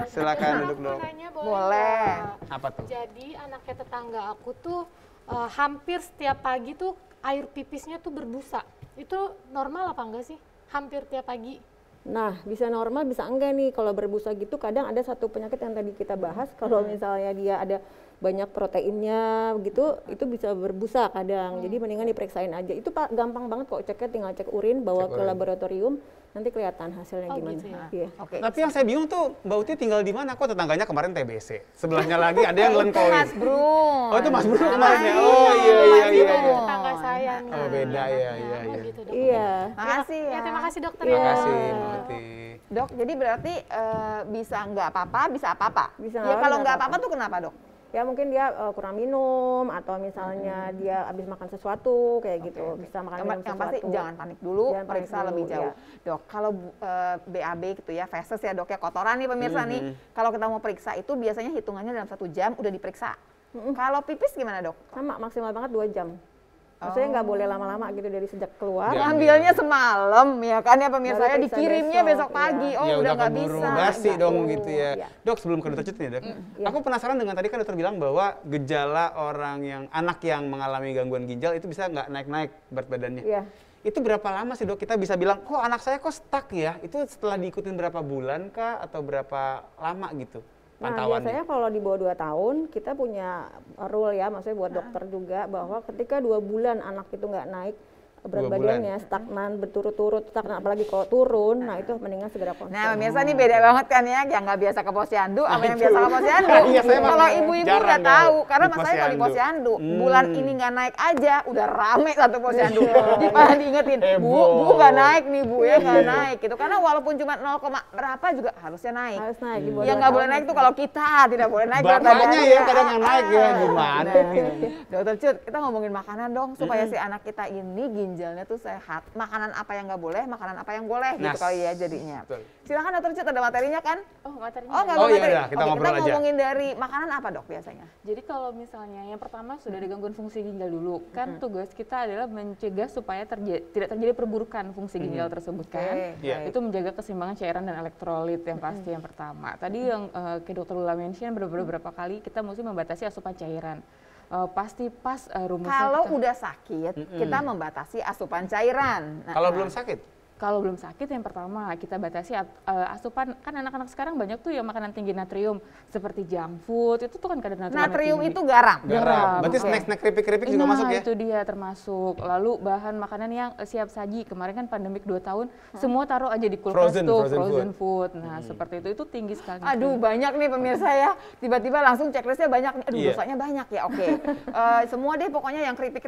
Silakan Aku duduk mau dok. nanya Boleh. nggak? Apa tuh? Jadi anaknya tetangga aku tuh hampir setiap pagi tuh air pipisnya tuh berbusa. Itu normal apa enggak sih? Hampir tiap pagi. Nah, bisa normal, bisa enggak nih. Kalau berbusa gitu, kadang ada satu penyakit yang tadi kita bahas. Kalau misalnya dia ada banyak proteinnya gitu, itu bisa berbusa kadang. Jadi mendingan diperiksain aja. Itu gampang banget kok ceknya, tinggal cek urin, bawa Cek ke urin. laboratorium, nanti kelihatan hasilnya Oh, gimana. gitu ya. Iya. Oke. Tapi yang saya bingung tuh, Mbak Uti tinggal di mana? Kok tetangganya kemarin TBC? Sebelahnya lagi ada yang Mas ngelengkowin. Brun. Oh itu Mas Bro kemarin ya? Iya, Oh iya Mas iya iya. Brun. iya. Tetangga saya nih. Oh beda ya, iya Oh, iya. gitu, dok. Iya. Makasih ya. Ya, terima kasih dokter. Terima ya. kasih Mbak Uti. Dok, jadi berarti bisa nggak apa-apa, bisa apa-apa? Bisa Ya nggak kalau apa-apa. nggak apa-apa tuh kenapa dok? Ya mungkin dia kurang minum, atau misalnya dia habis makan sesuatu kayak gitu. Bisa makan minum Yang sesuatu. pasti jangan panik dulu, Jangan panik periksa dulu, lebih jauh. ya. Dok, kalau BAB gitu ya, feses ya dok ya, kotoran nih pemirsa nih. Kalau kita mau periksa itu biasanya hitungannya dalam 1 jam udah diperiksa. Kalau pipis gimana dok? Sama, maksimal banget 2 jam. Maksudnya nggak boleh lama-lama gitu dari sejak keluar. Ngambilnya semalam ya kan ya pemirsa Baru ya, periksa dikirimnya besok, besok pagi. iya. Oh Ya udah nggak keburu bisa. basi Gitu. dong gitu ya. Iya. Dok, sebelum ke dokter Cut nih, Dok. Aku penasaran dengan tadi kan dokter bilang bahwa gejala orang yang anak yang mengalami gangguan ginjal itu bisa nggak naik-naik berat badannya. Iya. Itu berapa lama sih, Dok, kita bisa bilang, kok anak saya kok stuck ya? Itu setelah diikutin berapa bulan kah atau berapa lama gitu Nah, pantauannya? biasanya kalau di bawah 2 tahun kita punya rule ya, maksudnya buat dokter juga bahwa ketika 2 bulan anak itu nggak naik berat 2 bulan. badannya, stagnan berturut-turut, stagnan apalagi kalau turun, nah itu mendingan segera konsul. Nah, pemirsa nih beda banget kan ya, yang nggak biasa ke posyandu sama yang biasa ke posyandu. Iya, saya Kalau emang ibu-ibu jarang udah kalau tahu, karena di masalahnya kalau di posyandu. posyandu, bulan ini nggak naik aja, udah rame satu posyandu. Malah diingetin, Bu, Heboh. nggak naik nih, Bu ya nggak naik gitu. Karena walaupun cuma 0, berapa juga harusnya naik. Harus naik di bawah Yang 2 nggak boleh tahun. naik tuh kalau kita tidak boleh naik berat Bapaknya badannya. ya kadang yang naik ya, gimana nih? Dokter Cut, kita ngomongin makanan dong supaya si anak kita ini ginjalnya tuh sehat. Makanan apa yang nggak boleh, makanan apa yang boleh gitu Nas. kali ya jadinya. Betul. Silakan Dokter Cut, ada materinya kan? Oh, materinya. Oh, nggak Oh, ada iya materi. udah, kita Oke, ngobrol aja. ngomongin dari makanan apa dok biasanya? Jadi kalau misalnya yang pertama sudah ada gangguan fungsi ginjal dulu, kan tugas kita adalah mencegah supaya tidak terjadi perburukan fungsi ginjal tersebut kan. Iya. Itu menjaga keseimbangan cairan dan elektrolit yang pasti yang pertama. Tadi yang kayak Dokter Lula mention beberapa kali kita mesti membatasi asupan cairan. Pasti pas rumusnya Kalau kita- udah sakit, kita membatasi asupan cairan. Nah, Kalau belum sakit? Kalau belum sakit yang pertama kita batasi asupan, kan anak-anak sekarang banyak tuh yang makanan tinggi natrium seperti junk food, itu tuh kan kadar natrium itu garam. Garam. Berarti oke. snack-snack keripik-keripik juga Nah, masuk ya? itu dia termasuk. Lalu bahan makanan yang siap saji. Kemarin kan pandemik 2 tahun, semua taruh aja di kulkas Frozen, tuh, frozen frozen food. Nah, seperti itu tinggi sekali. Aduh banyak nih pemirsa ya, tiba-tiba langsung checklistnya banyak nih. Aduh Iya. dosanya banyak ya, oke. Semua deh pokoknya yang keripik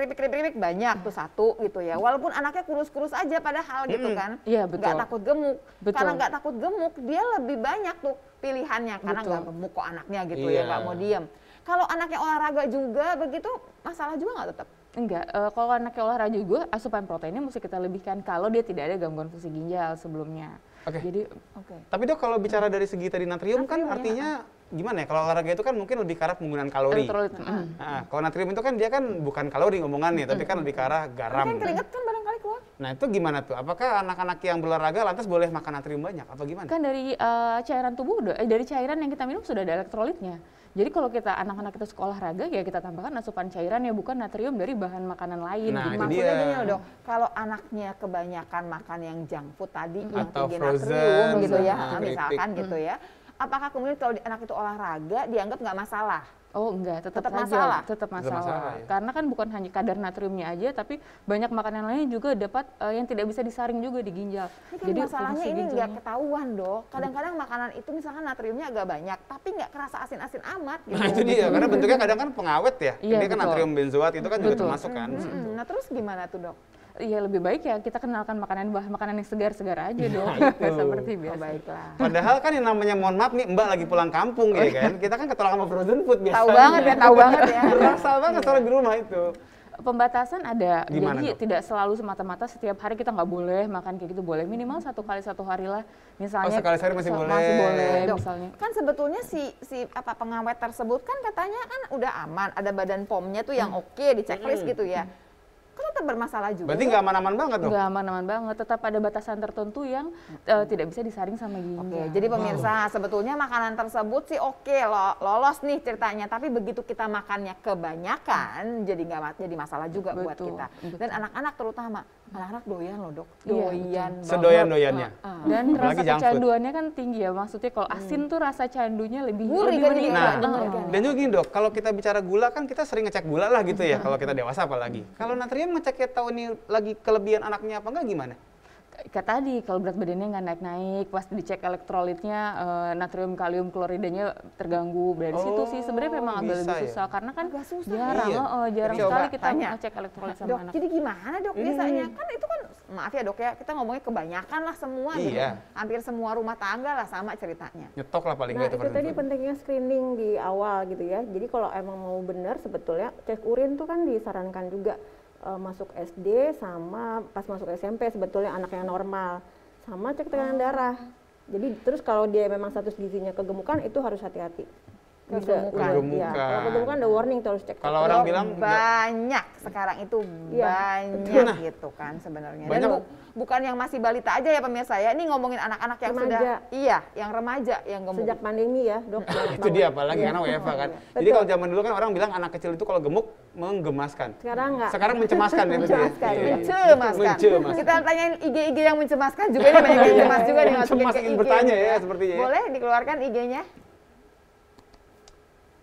banyak tuh satu gitu ya. Walaupun anaknya kurus-kurus aja padahal gitu kan. Iya, betul. Nggak takut gemuk. Betul. Karena nggak takut gemuk, dia lebih banyak tuh pilihannya. Karena Betul. nggak gemuk kok anaknya gitu Iya. ya, nggak mau diem. Kalau anaknya olahraga juga begitu, masalah juga nggak tetap? Enggak, kalau anaknya olahraga juga asupan proteinnya mesti kita lebihkan kalau dia tidak ada gangguan fungsi ginjal sebelumnya. Oke. Jadi Tapi dok kalau bicara dari segi tadi natrium kan artinya gimana ya? Kalau olahraga itu kan mungkin lebih ke arah penggunaan kalori. elektrolit. Nah, kalau natrium itu kan dia kan bukan kalori ngomongannya, tapi kan lebih ke arah garam. Kan keringet kan barangkali keluar. Nah itu gimana tuh? Apakah anak-anak yang berolahraga lantas boleh makan natrium banyak? Apa gimana? Kan dari cairan tubuh dari cairan yang kita minum sudah ada elektrolitnya. Jadi kalau kita anak-anak kita suka olahraga ya kita tambahkan asupan cairan ya bukan natrium dari bahan makanan lain. Nah, gitu. itu Maksudnya dia. gini loh dok, kalau anaknya kebanyakan makan yang junk food tadi, yang Atau tinggi frozen, natrium gitu ya, keripik. misalkan gitu ya, apakah kemudian kalau anak itu olahraga dianggap nggak masalah? Oh enggak, tetap Tetap saja, masalah? tetap masalah. masalah, ya? Karena kan bukan hanya kadar natriumnya aja, tapi banyak makanan lain juga dapat yang tidak bisa disaring juga di ginjal. Ini kan masalahnya fungsi ini nggak ginjalnya- ketahuan dok. Kadang-kadang makanan itu misalkan natriumnya agak banyak, tapi nggak kerasa asin-asin amat. Gitu. Nah itu dia, karena bentuknya kadang kan pengawet ya. Iya, Ini kan betul. natrium benzoat itu kan juga Betul. termasuk kan. Nah terus gimana tuh dok? Iya lebih baik ya kita kenalkan bahan makanan yang segar-segar aja dong. Seperti Oh, biasa. baiklah. Padahal kan yang namanya mohon maaf nih Mbak lagi pulang kampung ya kan. Kita kan ketolak sama frozen food biasanya. Tahu banget ya, tahu banget ya. Berasa banget soalnya di rumah itu. Pembatasan ada, Gimana, jadi Dok? tidak selalu semata-mata setiap hari kita nggak boleh makan kayak gitu, boleh minimal 1 kali 1 hari lah, misalnya. Oh, sekali sehari masih boleh. Masih boleh, Dok, misalnya. kan sebetulnya si apa pengawet tersebut kan katanya kan udah aman, ada badan POM-nya tuh yang oke di checklist gitu ya. Kok tetap bermasalah juga? Berarti Dok? nggak aman-aman banget dong. Nggak aman-aman banget, tetap ada batasan tertentu yang tidak bisa disaring sama ginjal. Oke, jadi pemirsa sebetulnya makanan tersebut sih oke lolos nih ceritanya, tapi begitu kita makannya kebanyakan jadi masalah juga buat Betul, kita. betul. Dan anak-anak terutama, anak-anak doyan loh dok, Iya, doyan banget. Sedoyan-doyannya. Dan Apalagi rasa junk food. kecanduannya kan tinggi ya, maksudnya kalau asin tuh rasa candunya lebih Gurih lebih kan jadi meningkat. nggak denger kan? Dan juga gini dok, kalau kita bicara gula kan kita sering ngecek gula lah gitu ya, kalau kita dewasa apalagi. Kalau natrium ngeceknya tahu ini lagi kelebihan anaknya apa enggak gimana? Kayak tadi kalau berat badannya nggak naik-naik, pas dicek elektrolitnya natrium kalium kloridanya terganggu. Dari situ sih sebenarnya memang agak bisa lebih ya? susah karena kan Agak susah. jarang, Iya. jarang Coba sekali kita tanya. ngecek elektrolit sama Dok, anak. jadi gimana dok biasanya? Kan itu kan, maaf ya dok ya, kita ngomongnya kebanyakan lah semua gitu. Iya. Hampir semua rumah tangga lah sama ceritanya. Nyetok lah paling Nah, nggak itu frozen tadi food. pentingnya screening di awal gitu ya. Jadi kalau emang mau benar sebetulnya cek urin tuh kan disarankan juga masuk SD sama pas masuk SMP sebetulnya anak yang normal. Sama cek tekanan darah. Jadi terus kalau dia memang status gizinya kegemukan itu harus hati-hati. Kegemukan. Kegemukan. Ya, kalau kegemukan ada warning tuh harus cek. Kalau orang bilang banyak sekarang itu Iya, banyak gitu kan sebenarnya. Dan Banyak. bukan yang masih balita aja ya pemirsa ya. Ini ngomongin anak-anak yang Remaja. sudah yang remaja yang gemuk. Sejak pandemi ya, Dok. itu dia apalagi karena WFH kan. Jadi kalau zaman dulu kan orang bilang anak kecil itu kalau gemuk menggemaskan. Sekarang enggak. Sekarang mencemaskan ya berarti ya. Mencemaskan. Iya. Mencemaskan. Mencemaskan. Kita tanyain IG yang mencemaskan juga ini banyak yang cemas juga nih masukin Cemas ke ingin IG. bertanya ya sepertinya. Boleh dikeluarkan IG-nya?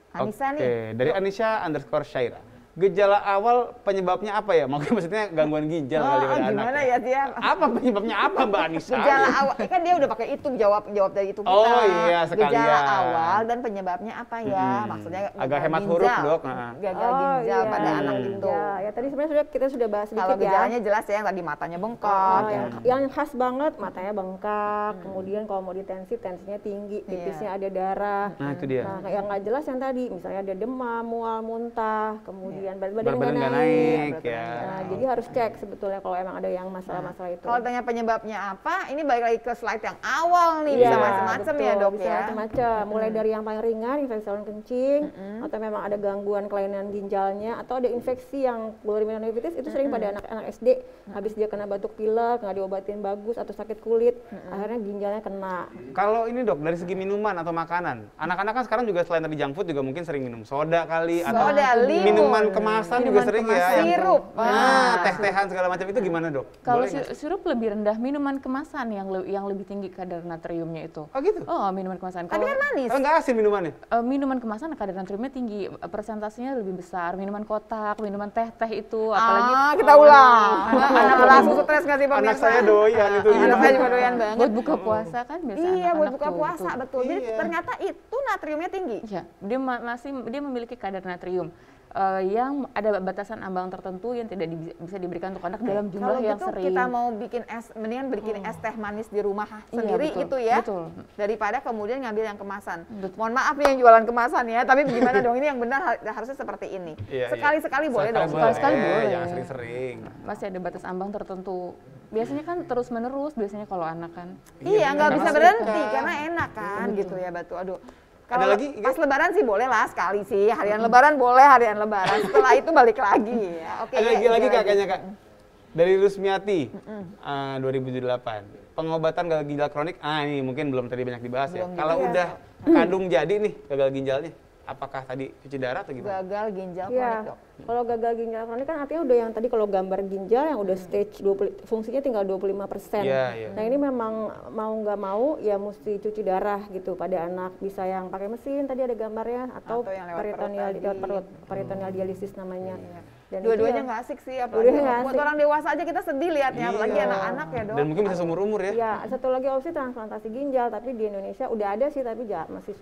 Anissa Oke, nih. dari Anisha_Syaira. Gejala awal penyebabnya apa ya? Mungkin maksudnya gangguan ginjal kali pada anak. Gimana ya dia? Apa penyebabnya apa Mbak Anissa? Gejala awal, kan dia udah pakai itu jawab dari itu kita. Oh iya, sekalian. Gejala awal dan penyebabnya apa ya? Maksudnya Agak gagal hemat huruf, ginjal. Dok. Gagal ginjal pada anak itu. Ya tadi sebenarnya kita sudah bahas sedikit Kalau ya. gejalanya jelas ya yang tadi matanya bengkak. Yang khas banget matanya bengkak, kemudian kalau mau ditensi tensinya tinggi, pipisnya ada darah. Nah, itu dia. Nah, yang nggak jelas yang tadi, misalnya ada demam, mual, muntah, kemudian berat badan Badan nggak nggak naik naik. ya. Nah, jadi harus cek sebetulnya kalau emang ada yang masalah-masalah itu. Kalau tanya penyebabnya apa, ini balik lagi ke slide yang awal nih, Iya, bisa macam-macam ya betul, Dok bisa ya. macam-macam. Mulai dari yang paling ringan, infeksi saluran kencing, atau memang ada gangguan kelainan ginjalnya, atau ada infeksi yang pulmononitis itu sering pada anak-anak SD. Habis dia kena batuk pilek, nggak diobatin bagus, atau sakit kulit, akhirnya ginjalnya kena. Kalau ini Dok, dari segi minuman atau makanan, anak-anak kan sekarang juga selain tadi junk food juga mungkin sering minum soda kali, atau Soda, limun. minuman kemasan juga sering ya. yang- Sirup. Nah, teh-tehan segala macam itu gimana Dok? Kalau Boleh nggak? sirup lebih rendah, minuman kemasan yang lebih tinggi kadar natriumnya itu. Oh gitu? Oh, minuman kemasan. Tapi kan manis. Oh, nggak asin minumannya? Minuman kemasan kadar natriumnya tinggi, persentasenya lebih besar. Minuman kotak, minuman teh itu, apalagi Kita ulang. Anak langsung stres nggak sih pemirsa? Anak saya doyan itu. Anak saya juga doyan banget. buat buka puasa kan biasa Iya, buat anak-anak buka tuh, puasa betul. Jadi ternyata itu natriumnya tinggi. Iya, dia memiliki kadar natrium yang ada batasan ambang tertentu yang tidak bisa diberikan untuk anak dalam jumlah Kalau yang gitu sering. kita mau bikin es, mendingan bikin es teh manis di rumah sendiri betul, gitu ya. betul. Daripada kemudian ngambil yang kemasan. Betul. Mohon maaf nih yang jualan kemasan ya, tapi gimana dong ini yang benar harusnya seperti ini. Iya, Sekali-sekali boleh dong. Sekali-sekali boleh. Jangan sering-sering. Masih ada batas ambang tertentu. Biasanya kan terus menerus biasanya kalau anak kan. Iya, nggak karena bisa suka. berhenti karena enak kan gitu ya Batu. Aduh. Kalau Ada lagi, pas lebaran sih boleh lah sekali sih. Harian lebaran boleh, harian lebaran. Setelah itu balik lagi ya. Oke. Ada ya, lagi iya, kakaknya Kak. Dari Rusmiati, 2008. Pengobatan gagal ginjal kronik, ini mungkin belum tadi banyak dibahas ya. Kalau udah kandung jadi nih gagal ginjalnya, apakah tadi cuci darah atau gimana? Gagal ginjal Iya, kronik Dok. kalau gagal ginjal kronik kan artinya udah yang tadi kalau gambar ginjal yang udah stage 20, fungsinya tinggal 25%. Iya, iya. Nah ini memang mau nggak mau ya mesti cuci darah gitu pada anak. Bisa yang pakai mesin tadi ada gambarnya atau Atau yang lewat peritoneal perut lewat tadi. perut, peritoneal dialisis namanya. Dan Dua-duanya itu nggak asik sih, Dua-duanya nggak apalagi buat asik. orang dewasa aja kita sedih liatnya, apalagi Iya. anak-anak ya Dok. Dan mungkin bisa seumur umur ya. ya satu lagi opsi transplantasi ginjal, tapi di Indonesia udah ada sih tapi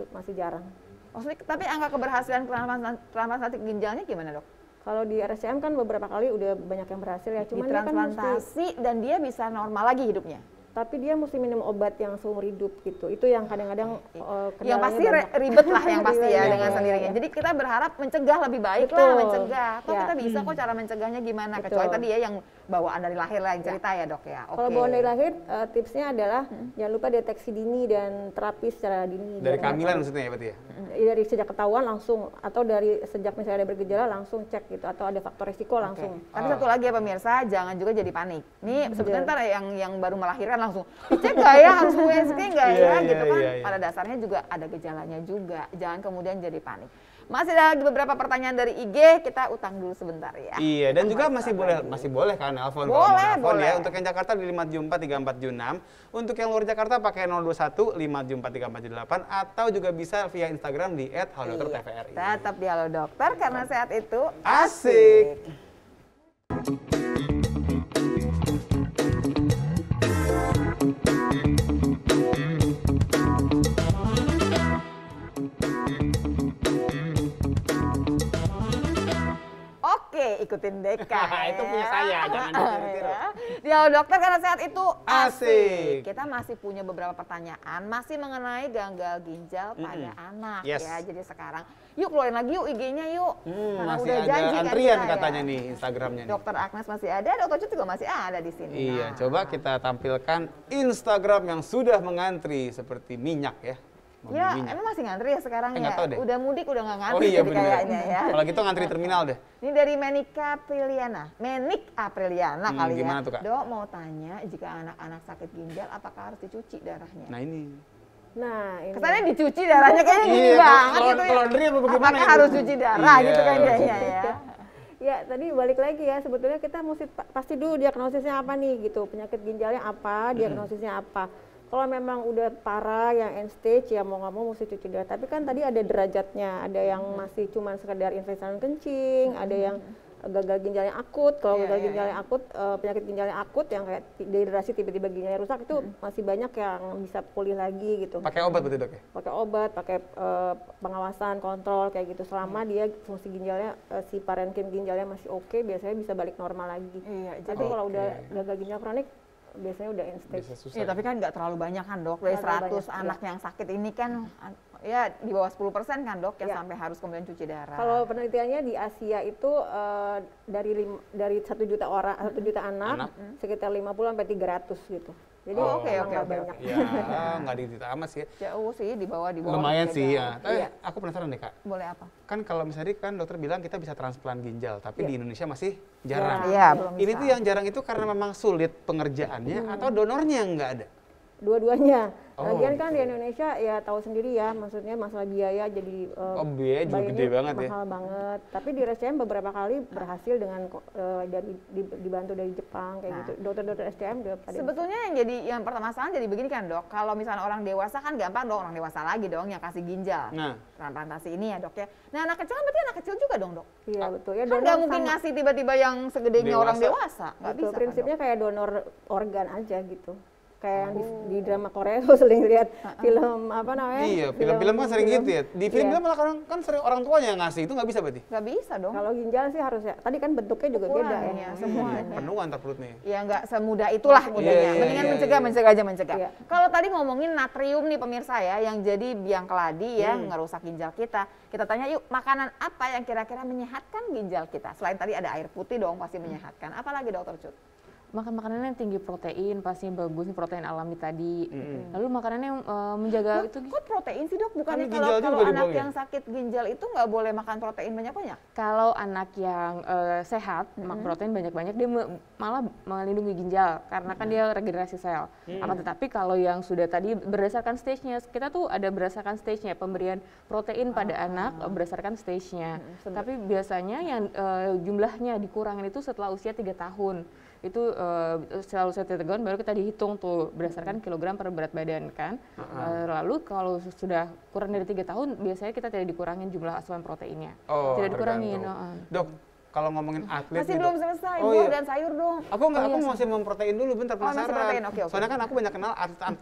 masih jarang. Maksudnya, tapi angka keberhasilan transplantasi ginjalnya gimana Dok? Kalau di RSCM kan beberapa kali udah banyak yang berhasil ya, cuman dia kan mesti Ditransplantasi dan dia bisa normal lagi hidupnya. tapi dia mesti minum obat yang seumur hidup gitu. Itu yang kadang-kadang Yang kendalanya pasti banyak. ribet lah yang pasti ya Ribet, dengan iya, sendirinya. iya. Jadi kita berharap mencegah lebih baik Betul. lah, mencegah. Toh Ya. kita bisa kok cara mencegahnya gimana. Betul. Kecuali tadi ya yang bawaan dari lahir lah yang cerita ya Dok ya. Oke. Kalau bawaan dari lahir, tipsnya adalah jangan lupa deteksi dini dan terapi secara dini. Dari biar kehamilan nggak maksudnya ya berarti ya? dari sejak ketahuan langsung, atau dari sejak misalnya ada bergejala langsung cek gitu, atau ada faktor risiko langsung. Tapi satu lagi ya pemirsa, jangan juga jadi panik. Nih sebetulnya ntar yang baru melahirkan langsung dicek nggak ya, harus USG nggak Iya, ya, iya, gitu kan. iya, iya. Pada dasarnya juga ada gejalanya juga. Jangan kemudian jadi panik. Masih ada lagi beberapa pertanyaan dari IG, kita utang dulu sebentar ya. Iya, dan juga masih boleh kan nelfon kalau mau Boleh, nelfon boleh. ya. Untuk yang Jakarta di 5743476, untuk yang luar Jakarta pakai 021 5743478 atau juga bisa via Instagram di @halodoktr_tvri. Tetap di Halo Dokter karena sehat itu Asik. Oke, ikutin Deka. Itu punya saya, jangan ditiru-tiru. Ya. Di Halo Dokter karena sehat itu asik. Asik. Kita masih punya beberapa pertanyaan, masih mengenai gagal ginjal pada anak Yes. ya. Jadi sekarang, yuk keluarin lagi yuk IG-nya yuk. Karena Masih udah ada janji kan antrian kita katanya ya. nih Instagramnya nih. Dokter Agnes masih ada, Dokter Cut juga masih ada di sini. Iya, Nah, coba kita tampilkan Instagram yang sudah mengantri seperti minyak ya. mau Ya, beli minyak. emang masih ngantri ya sekarang Nggak ya? tahu deh. Udah mudik udah nggak Oh ngantri iya jadi bener. kayaknya ya. Kalau gitu ngantri terminal deh. Ini dari Menika Apriliana. Menik Apriliana kali ya. Gimana tuh, Kak? Dok mau tanya, jika anak-anak sakit ginjal apakah harus dicuci darahnya? Nah ini. Nah, ini. Kesannya dicuci darahnya kayaknya gini Iya, banget kalau- gitu ya. kalau laundry apa bagaimana Apakah itu? harus cuci darah Iya, gitu kan harus. kayaknya ya. Ya, tadi balik lagi ya, sebetulnya kita mesti pasti dulu diagnosisnya apa nih gitu. Penyakit ginjalnya apa, diagnosisnya apa. Kalau memang udah parah yang end stage ya mau nggak mau mesti cuci darah. Tapi kan tadi ada derajatnya, ada yang masih cuma sekedar infeksi saluran kencing, ada yang gagal ginjalnya akut. Kalau gagal ginjalnya akut, penyakit ginjalnya akut yang kayak dehidrasi tiba-tiba ginjalnya rusak itu masih banyak yang bisa pulih lagi gitu. Pakai obat betul dok ya? Pakai obat, pakai pengawasan, kontrol kayak gitu. Selama dia fungsi ginjalnya si parenkim ginjalnya masih oke, biasanya bisa balik normal lagi. Iya, Tapi kalau udah gagal ginjal kronik biasanya udah end stage. Bisa susah. Iya, tapi kan nggak terlalu banyak kan dok, dari Nggak terlalu 100 banyak, anak yang sakit ini kan ya di bawah 10% kan dok yang Iya. sampai harus kemudian cuci darah. Kalau penelitiannya di Asia itu dari 1 juta orang, 1 juta anak, sekitar 50 sampai 300 gitu. Jadi oke, emang oke, nggak oke, banyak. Ya, nggak dikit amat sih. Jauh sih, di bawah Lumayan sih jaga. ya. Tapi Iya. aku penasaran deh kak. Boleh apa? Kan kalau misalnya kan dokter bilang kita bisa transplant ginjal, tapi Iya. di Indonesia masih jarang. Iya, belum Ini bisa. tuh yang jarang itu karena memang sulit pengerjaannya atau donornya yang nggak ada? Dua-duanya. Oh, Lagian kan gitu. di Indonesia ya tahu sendiri ya, maksudnya masalah biaya jadi Biaya juga bayinya gede banget ya. mahal banget. Tapi di RSCM beberapa kali berhasil dengan dibantu dari Jepang kayak gitu. Dokter-dokter RSCM udah pada Sebetulnya yang permasalahan jadi begini kan dok, kalau misalnya orang dewasa kan gampang dong, orang dewasa lagi dong yang kasih ginjal. Nah. Transplantasi ini ya dok ya. Nah anak kecil kan berarti anak kecil juga dong dok? Iya betul ya. Kan donor nggak mungkin sama. ngasih tiba-tiba yang segedenya orang dewasa. Nggak Betul, bisa kan, prinsipnya kayak donor organ aja gitu. Kayak yang di drama Korea tuh sering lihat film apa namanya? Iya, film-film kan sering film. gitu ya. Di film Iya. malah kan sering orang tuanya yang ngasih, itu nggak bisa berarti? Dok? Nggak bisa dong. Kalau ginjal sih harus ya. Tadi kan bentuknya juga beda ya. Ukurannya, semuanya. Penuh antar perutnya. Ya nggak semudah itulah mudahnya. iya, Mendingan iya, mencegah, iya. mencegah aja mencegah. Iya. Kalau tadi ngomongin natrium nih pemirsa ya, yang jadi biang keladi ya, ngerusak ginjal kita. Kita tanya yuk, makanan apa yang kira-kira menyehatkan ginjal kita? Selain tadi ada air putih dong, pasti menyehatkan. Apalagi dokter Cut? Makan makanan yang tinggi protein pasti bagus, protein alami tadi. Lalu makanan yang menjaga itu Kok protein sih dok? Bukannya Kan kalau ginjal juga anak dibuang ya? yang sakit ginjal itu nggak boleh makan protein banyak-banyak? kalau anak yang sehat, makan protein banyak-banyak, dia malah melindungi ginjal karena kan dia regenerasi sel. Akan tetapi kalau yang sudah tadi berdasarkan stage-nya, kita tuh ada berdasarkan stage-nya pemberian protein pada anak berdasarkan stage-nya. Tapi biasanya yang jumlahnya dikurangin itu setelah usia 3 tahun. Itu setelah usia 3 tahun baru kita dihitung tuh berdasarkan kilogram per berat badan kan. Lalu kalau sudah kurang dari 3 tahun biasanya kita tidak dikurangin jumlah asupan proteinnya. Oh, Tidak dikurangin. tergantung. Dok, kalau ngomongin atlet Masih nih, belum Dok. selesai, Oh, buah iya. dan sayur dong. Aku masih mau protein dulu, bentar Oh, masih penasaran. protein, oke. Soalnya kan aku banyak kenal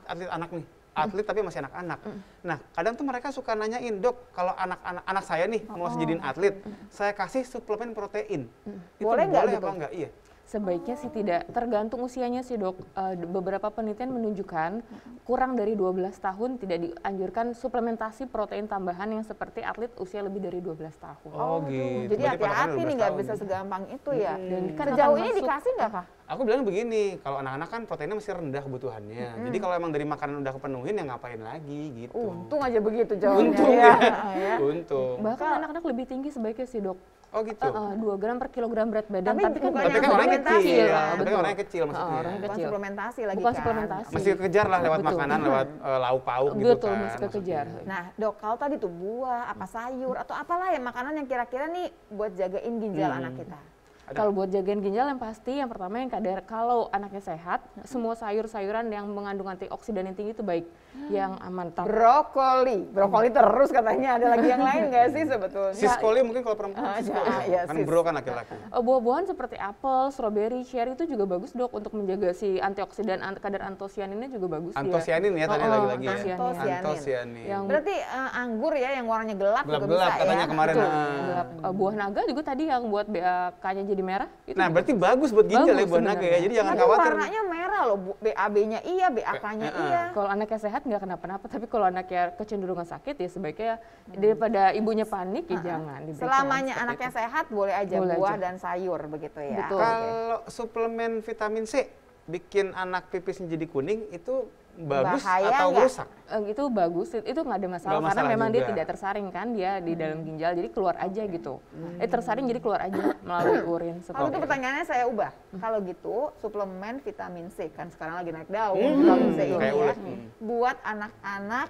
atlet anak nih. Atlet tapi masih anak-anak. Nah, kadang tuh mereka suka nanyain, "Dok, kalau anak saya nih mau jadiin atlet, saya kasih suplemen protein." Itu Boleh nggak gitu? apa enggak? Iya. Sebaiknya sih tidak, tergantung usianya sih dok. Beberapa penelitian menunjukkan kurang dari 12 tahun tidak dianjurkan suplementasi protein tambahan yang seperti atlet usia lebih dari 12 tahun. Oh, gitu. Jadi Berarti patokannya hati-hati 12 nih, nggak tahun. bisa segampang itu ya. Dan kan Sejauh akan ini masuk- dikasih nggak kak? Aku bilang begini, kalau anak-anak kan proteinnya masih rendah kebutuhannya. Jadi kalau emang dari makanan udah kepenuhin ya ngapain lagi gitu. Untung aja begitu jawabnya. Untung ya. ya. Untung. Bahkan anak-anak lebih tinggi sebaiknya sih dok. Oh gitu. 2 gram per kilogram berat badan. Tapi bukan banyak Tapi kan orangnya suplementasi kecil. ya, Tapi betul. orangnya kecil maksudnya. orangnya Bukan kecil. suplementasi lagi Bukan kan. suplementasi. Masih kekejar lah lewat Betul. makanan, lewat lauk pauk gitu Betul, kan. masih kekejar. maksudnya. Nah dok, kalau tadi tuh buah, apa sayur, atau apalah ya makanan yang kira-kira nih buat jagain ginjal anak kita. Kalau buat jagain ginjal yang pasti yang pertama yang kadar kalau anaknya sehat, semua sayur-sayuran yang mengandung antioksidan yang tinggi itu baik, yang aman. Brokoli terus katanya. Ada lagi yang lain nggak sih sebetulnya? Siskoli mungkin kalau perempuan. iya, Kan sis. bro kan laki-laki. Buah-buahan seperti apel, strawberry, cherry itu juga bagus dok untuk menjaga si antioksidan, kadar antosianinnya juga bagus. Antosianin ya tadi lagi-lagi ya. antosianin. Antosianin. Yang Berarti anggur ya yang warnanya gelap, juga Gelap-gelap bisa katanya ya? kemarin. Betul, nah. gelap. Buah naga juga tadi yang buat BAK-nya jadi merah. Itu Nah, juga berarti bagus buat ginjal ya Bagus buah naga ya. sebenarnya. Jadi jangan Tapi khawatir. warnanya merah loh, BAB-nya iya, BAK-nya iya. Kalau anaknya sehat nggak kenapa-napa, tapi kalau anaknya kecenderungan sakit ya sebaiknya daripada ibunya panik ya jangan diberikan. Selamanya seperti anaknya itu. sehat boleh aja Boleh buah aja. dan sayur begitu ya. Betul. Oke. Kalau suplemen vitamin C bikin anak pipisnya jadi kuning itu bagus Bahaya atau nggak? merusak? Itu bagus, itu nggak ada masalah, Nggak karena masalah memang dia juga. tidak tersaring kan, dia di dalam ginjal, jadi keluar aja gitu. Tersaring jadi keluar aja melalui urin. Kalau itu pertanyaannya saya ubah. Kalau gitu suplemen vitamin C kan sekarang lagi naik daun vitamin C ini Kayak ya. ulet. Buat anak-anak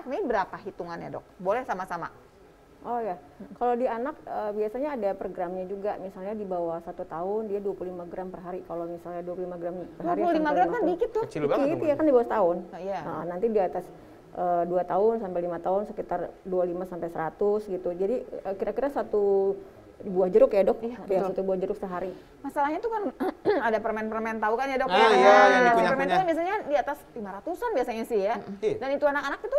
ini berapa hitungannya dok? Boleh sama-sama? Oh ya, kalau di anak biasanya ada per gramnya juga. Misalnya di bawah 1 tahun dia 25 gram per hari. Kalau misalnya 25 gram per hari 25 sampai gram kan 50. dikit tuh. Kecil banget Dikit dong, ya kan di bawah setahun. Nah, iya. Nah, nanti di atas 2 tahun sampai 5 tahun sekitar 25 sampai 100 gitu. Jadi kira-kira satu buah jeruk ya dok? Iya, satu buah jeruk sehari. Masalahnya tuh kan ada permen-permen tahu kan ya dok? Ah, ya? iya, yang Permen dikunyah-kunyah. itu kan biasanya di atas 500-an biasanya sih ya. Iya. Dan itu anak-anak itu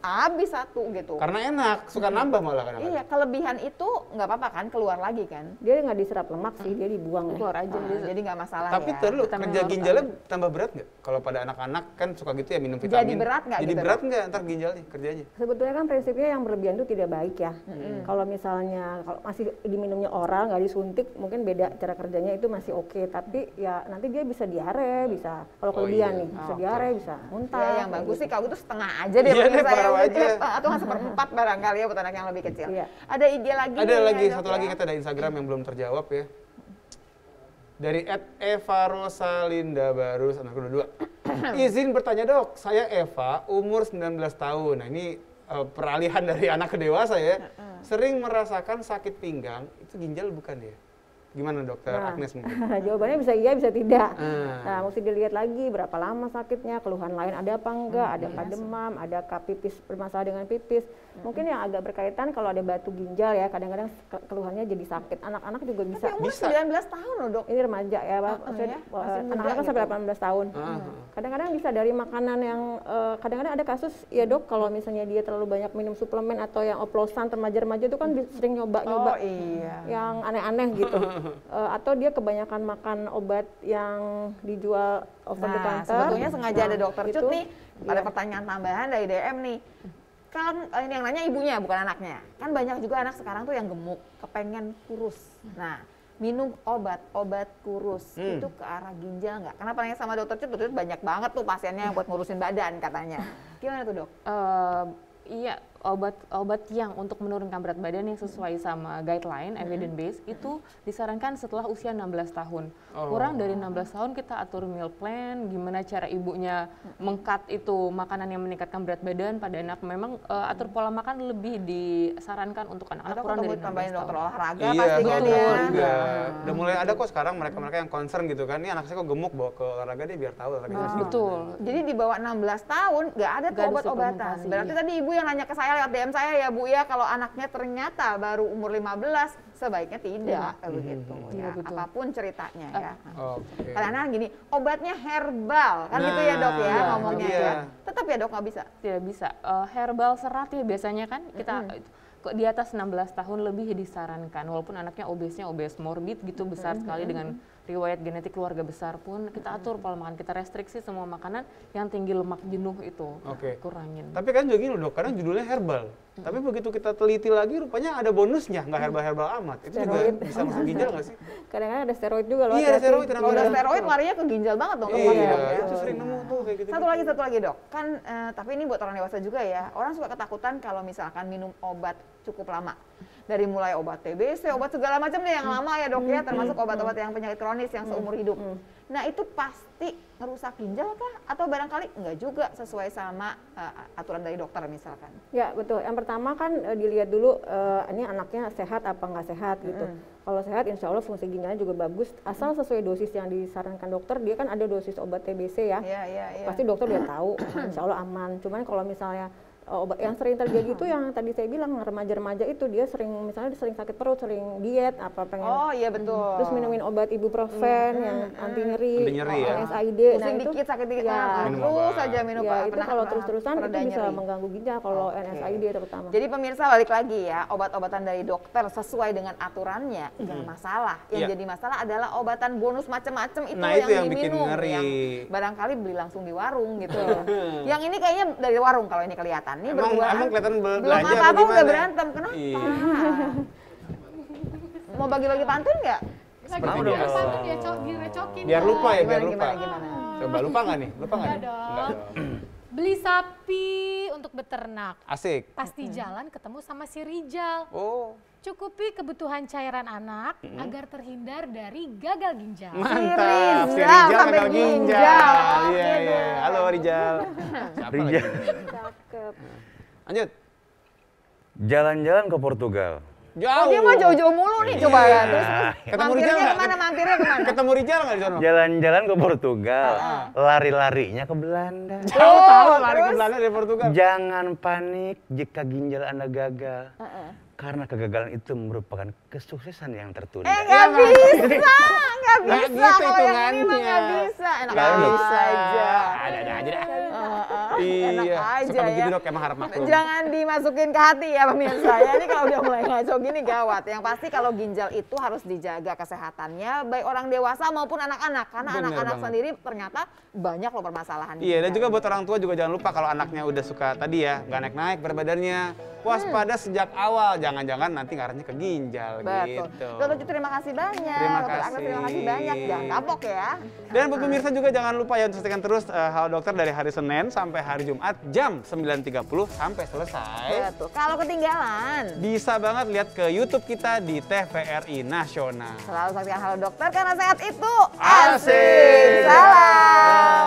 habis satu gitu. Karena enak, suka nambah malah kadang-kadang. Iya, kelebihan itu nggak apa-apa kan, keluar lagi kan. Dia nggak diserap lemak sih, dia dibuang ya. Keluar aja. Jadi nggak masalah Tapi ya. terus Vitamin kerja larutan. ginjalnya tambah berat nggak? Kalau pada anak-anak kan suka gitu ya minum vitamin. Jadi berat nggak Jadi gitu, berat nggak ntar ginjalnya kerjanya? Sebetulnya kan prinsipnya yang berlebihan itu tidak baik ya. Kalau misalnya kalau masih diminumnya oral nggak disuntik, mungkin beda cara kerjanya itu masih oke. Tapi ya nanti dia bisa diare, bisa kalau Oh kelebihan iya. nih bisa diare, bisa muntah. Ya, yang kayak bagus gitu. sih kalau itu setengah aja deh Iya menurut deh, saya. paruh aja. Atau nggak seperempat barangkali ya buat anak yang lebih kecil. Iya. Ada IG lagi. Ada nih, lagi, ya, Dok, satu ya. lagi kita ada Instagram yang belum terjawab ya. Dari @eva_rosalinda Barus, anak kedua. Izin bertanya dok, saya Eva, umur 19 tahun. Nah ini peralihan dari anak ke dewasa ya. Sering merasakan sakit pinggang, itu ginjal bukan ya? Gimana dokter Nah. Agnes mungkin? Jawabannya bisa iya, bisa tidak. Ah. Nah, mesti dilihat lagi berapa lama sakitnya, keluhan lain ada apa enggak, ada apa demam, ada pipis, bermasalah dengan pipis. Mungkin yang agak berkaitan kalau ada batu ginjal ya, kadang-kadang keluhannya jadi sakit. Anak-anak juga bisa. Tapi umur Bisa. 19 tahun loh dok. Ini remaja ya, Pak. Maksudnya, ya, masih muda anak-anak kan gitu. sampai 18 tahun. Kadang-kadang bisa dari makanan yang, kadang-kadang ada kasus ya dok, kalau misalnya dia terlalu banyak minum suplemen atau yang oplosan, remaja-remaja itu kan sering nyoba-nyoba Oh iya. yang aneh-aneh gitu. Atau dia kebanyakan makan obat yang dijual over the Nah, counter. sebetulnya sengaja ada dokter itu, Cut nih. Ada iya. pertanyaan tambahan dari DM nih. Kan ini yang nanya ibunya bukan anaknya. Kan banyak juga anak sekarang tuh yang gemuk, kepengen kurus. Nah, minum obat kurus itu ke arah ginjal nggak? Kenapa nanya sama dokter Cut? Dokter Cut banyak banget tuh pasiennya yang buat ngurusin badan katanya. Gimana tuh dok? Iya, obat yang untuk menurunkan berat badan yang sesuai sama guideline evidence base itu disarankan setelah usia 16 tahun. Kurang dari 16 tahun kita atur meal plan, gimana cara ibunya meng-cut itu makanan yang meningkatkan berat badan pada anak. Memang atur pola makan lebih disarankan untuk anak-anak Atau kurang dari ketemu tambahin 16 dokter tahun. olahraga Iya, pastinya betul dia. juga. Udah mulai ada kok sekarang mereka-mereka yang concern gitu kan. Ini anak saya kok gemuk, bawa ke olahraga dia biar tahu olahraga. Betul. Jadi di bawah 16 tahun nggak ada tuh Nggak ada obat-obatan. suplementasi. Berarti tadi ibu yang nanya ke saya lewat DM saya ya Bu ya, kalau anaknya ternyata baru umur 15 sebaiknya tidak begitu ya. Iya, betul. Apapun ceritanya ya. Oke. Kadang-kadang gini, obatnya herbal kan gitu ya dok ya Nah, ngomongnya iya. ya. Tetap ya dok nggak bisa. Tidak bisa. Herbal serat ya biasanya kan kita di atas 16 tahun lebih disarankan. Walaupun anaknya obes morbid gitu besar sekali dengan riwayat genetik keluarga besar pun kita atur pola makan, kita restriksi semua makanan yang tinggi lemak jenuh itu. Oke. Kurangin. Tapi kan juga gini loh dok, kadang judulnya herbal. Tapi begitu kita teliti lagi rupanya ada bonusnya, nggak herbal-herbal amat. Itu juga Steroid. bisa masuk ginjal nggak sih? Kadang-kadang ada steroid juga loh. Iya, ada hati-hati. steroid, Kalau udah steroid larinya ke ginjal banget dong. Iya, dok, ya. itu sering nemu tuh kayak gitu. Satu lagi dok, kan tapi ini buat orang dewasa juga ya. Orang suka ketakutan kalau misalkan minum obat cukup lama. Dari mulai obat TBC, obat segala macam deh yang lama ya dok ya, termasuk obat-obat yang penyakit kronis yang seumur hidup. Nah itu pasti ngerusak ginjal kah? Atau barangkali enggak juga sesuai sama aturan dari dokter misalkan? Ya betul. Yang pertama kan dilihat dulu ini anaknya sehat apa nggak sehat gitu. Kalau sehat, insya Allah fungsi ginjalnya juga bagus. Asal sesuai dosis yang disarankan dokter. Dia kan ada dosis obat TBC ya. Iya. Pasti dokter udah tahu. Insya Allah aman. Cuman kalau misalnya obat yang sering terjadi itu yang tadi saya bilang remaja-remaja itu dia misalnya sering sakit perut, sering diet apa pengen. Oh iya betul. Terus minumin obat ibuprofen yang anti nyeri, Anti nyeri ya. NSAID. Pusing itu dikit, sakit dikit, ya, Minum terus obat. saja minum ya, itu kalau penah- terus-terusan itu pereda bisa nyeri. mengganggu ginjal kalau Oke. NSAID terutama. Jadi pemirsa balik lagi ya, obat-obatan dari dokter sesuai dengan aturannya nggak masalah. Yang Iya. jadi masalah adalah obatan bonus macam-macam itu Nah, yang itu yang bikin diminum, ngeri. yang barangkali beli langsung di warung gitu. Yang ini kayaknya dari warung kalau ini kelihatan. Ini Emang kelihatan belum belanja apa-apa gimana? udah berantem. Kenapa? Iya. Mau bagi-bagi pantun nggak? Lagi Seperti udah biasa. pantun dia direcokin. Biar lupa ya, biar Gimana, lupa. gimana? Coba lupa nggak nih? Lupa nggak Enggak nih? dong. Enggak dong. Beli sapi untuk beternak. Asik. Pasti jalan ketemu sama si Rijal. Oh, Cukupi kebutuhan cairan anak agar terhindar dari gagal ginjal. mantap. Si Rizal Rijal sampai gagal ginjal. ginjal. Iya, iya. Halo Rijal. Siapa lagi? Cakep. Lanjut. Jalan-jalan ke Portugal. Jauh. Oh, dia mah jauh-jauh mulu nih, coba ya. Terus Ketemu Rijal mampirnya nggak? kemana? Mampirnya kemana? Ketemu Rijal nggak di sana? Jalan-jalan ke Portugal. Lari-larinya ke Belanda. Tahu lari ke terus? Belanda dari Portugal. Jangan panik jika ginjal Anda gagal. Karena kegagalan itu merupakan kesuksesan yang tertunda. Nggak bisa, nggak Nggak bisa. gitu Kalau yang ini mah hitungannya. nggak bisa. Enak Nggak bisa aja. Ada aja dah. Enak Iya, aja suka begitu ya. Dok, emang harap maklum. Jangan dimasukin ke hati ya pemirsa. Ya, ini kalau udah mulai ngaco gini gawat. Yang pasti kalau ginjal itu harus dijaga kesehatannya, baik orang dewasa maupun anak-anak. Karena Bener anak-anak banget. sendiri ternyata banyak loh permasalahan. Iya, dan ginjal juga ini. buat orang tua juga jangan lupa kalau anaknya udah suka tadi ya, nggak naik-naik berat badannya. Waspada sejak awal, jangan-jangan nanti ngarahnya ke ginjal Betul. gitu. Dokter Cucu terima kasih banyak. Terima Dokter Agnes, terima kasih kasih. banyak. Jangan kapok ya. Dan buat pemirsa juga jangan lupa ya untuk saksikan terus Halo Dokter dari hari Senin sampai hari Jumat jam 9.30 sampai selesai. Betul. Kalau ketinggalan, Bisa banget lihat ke YouTube kita di TVRI Nasional. selalu saksikan Halo Dokter karena sehat itu Asik. Salam.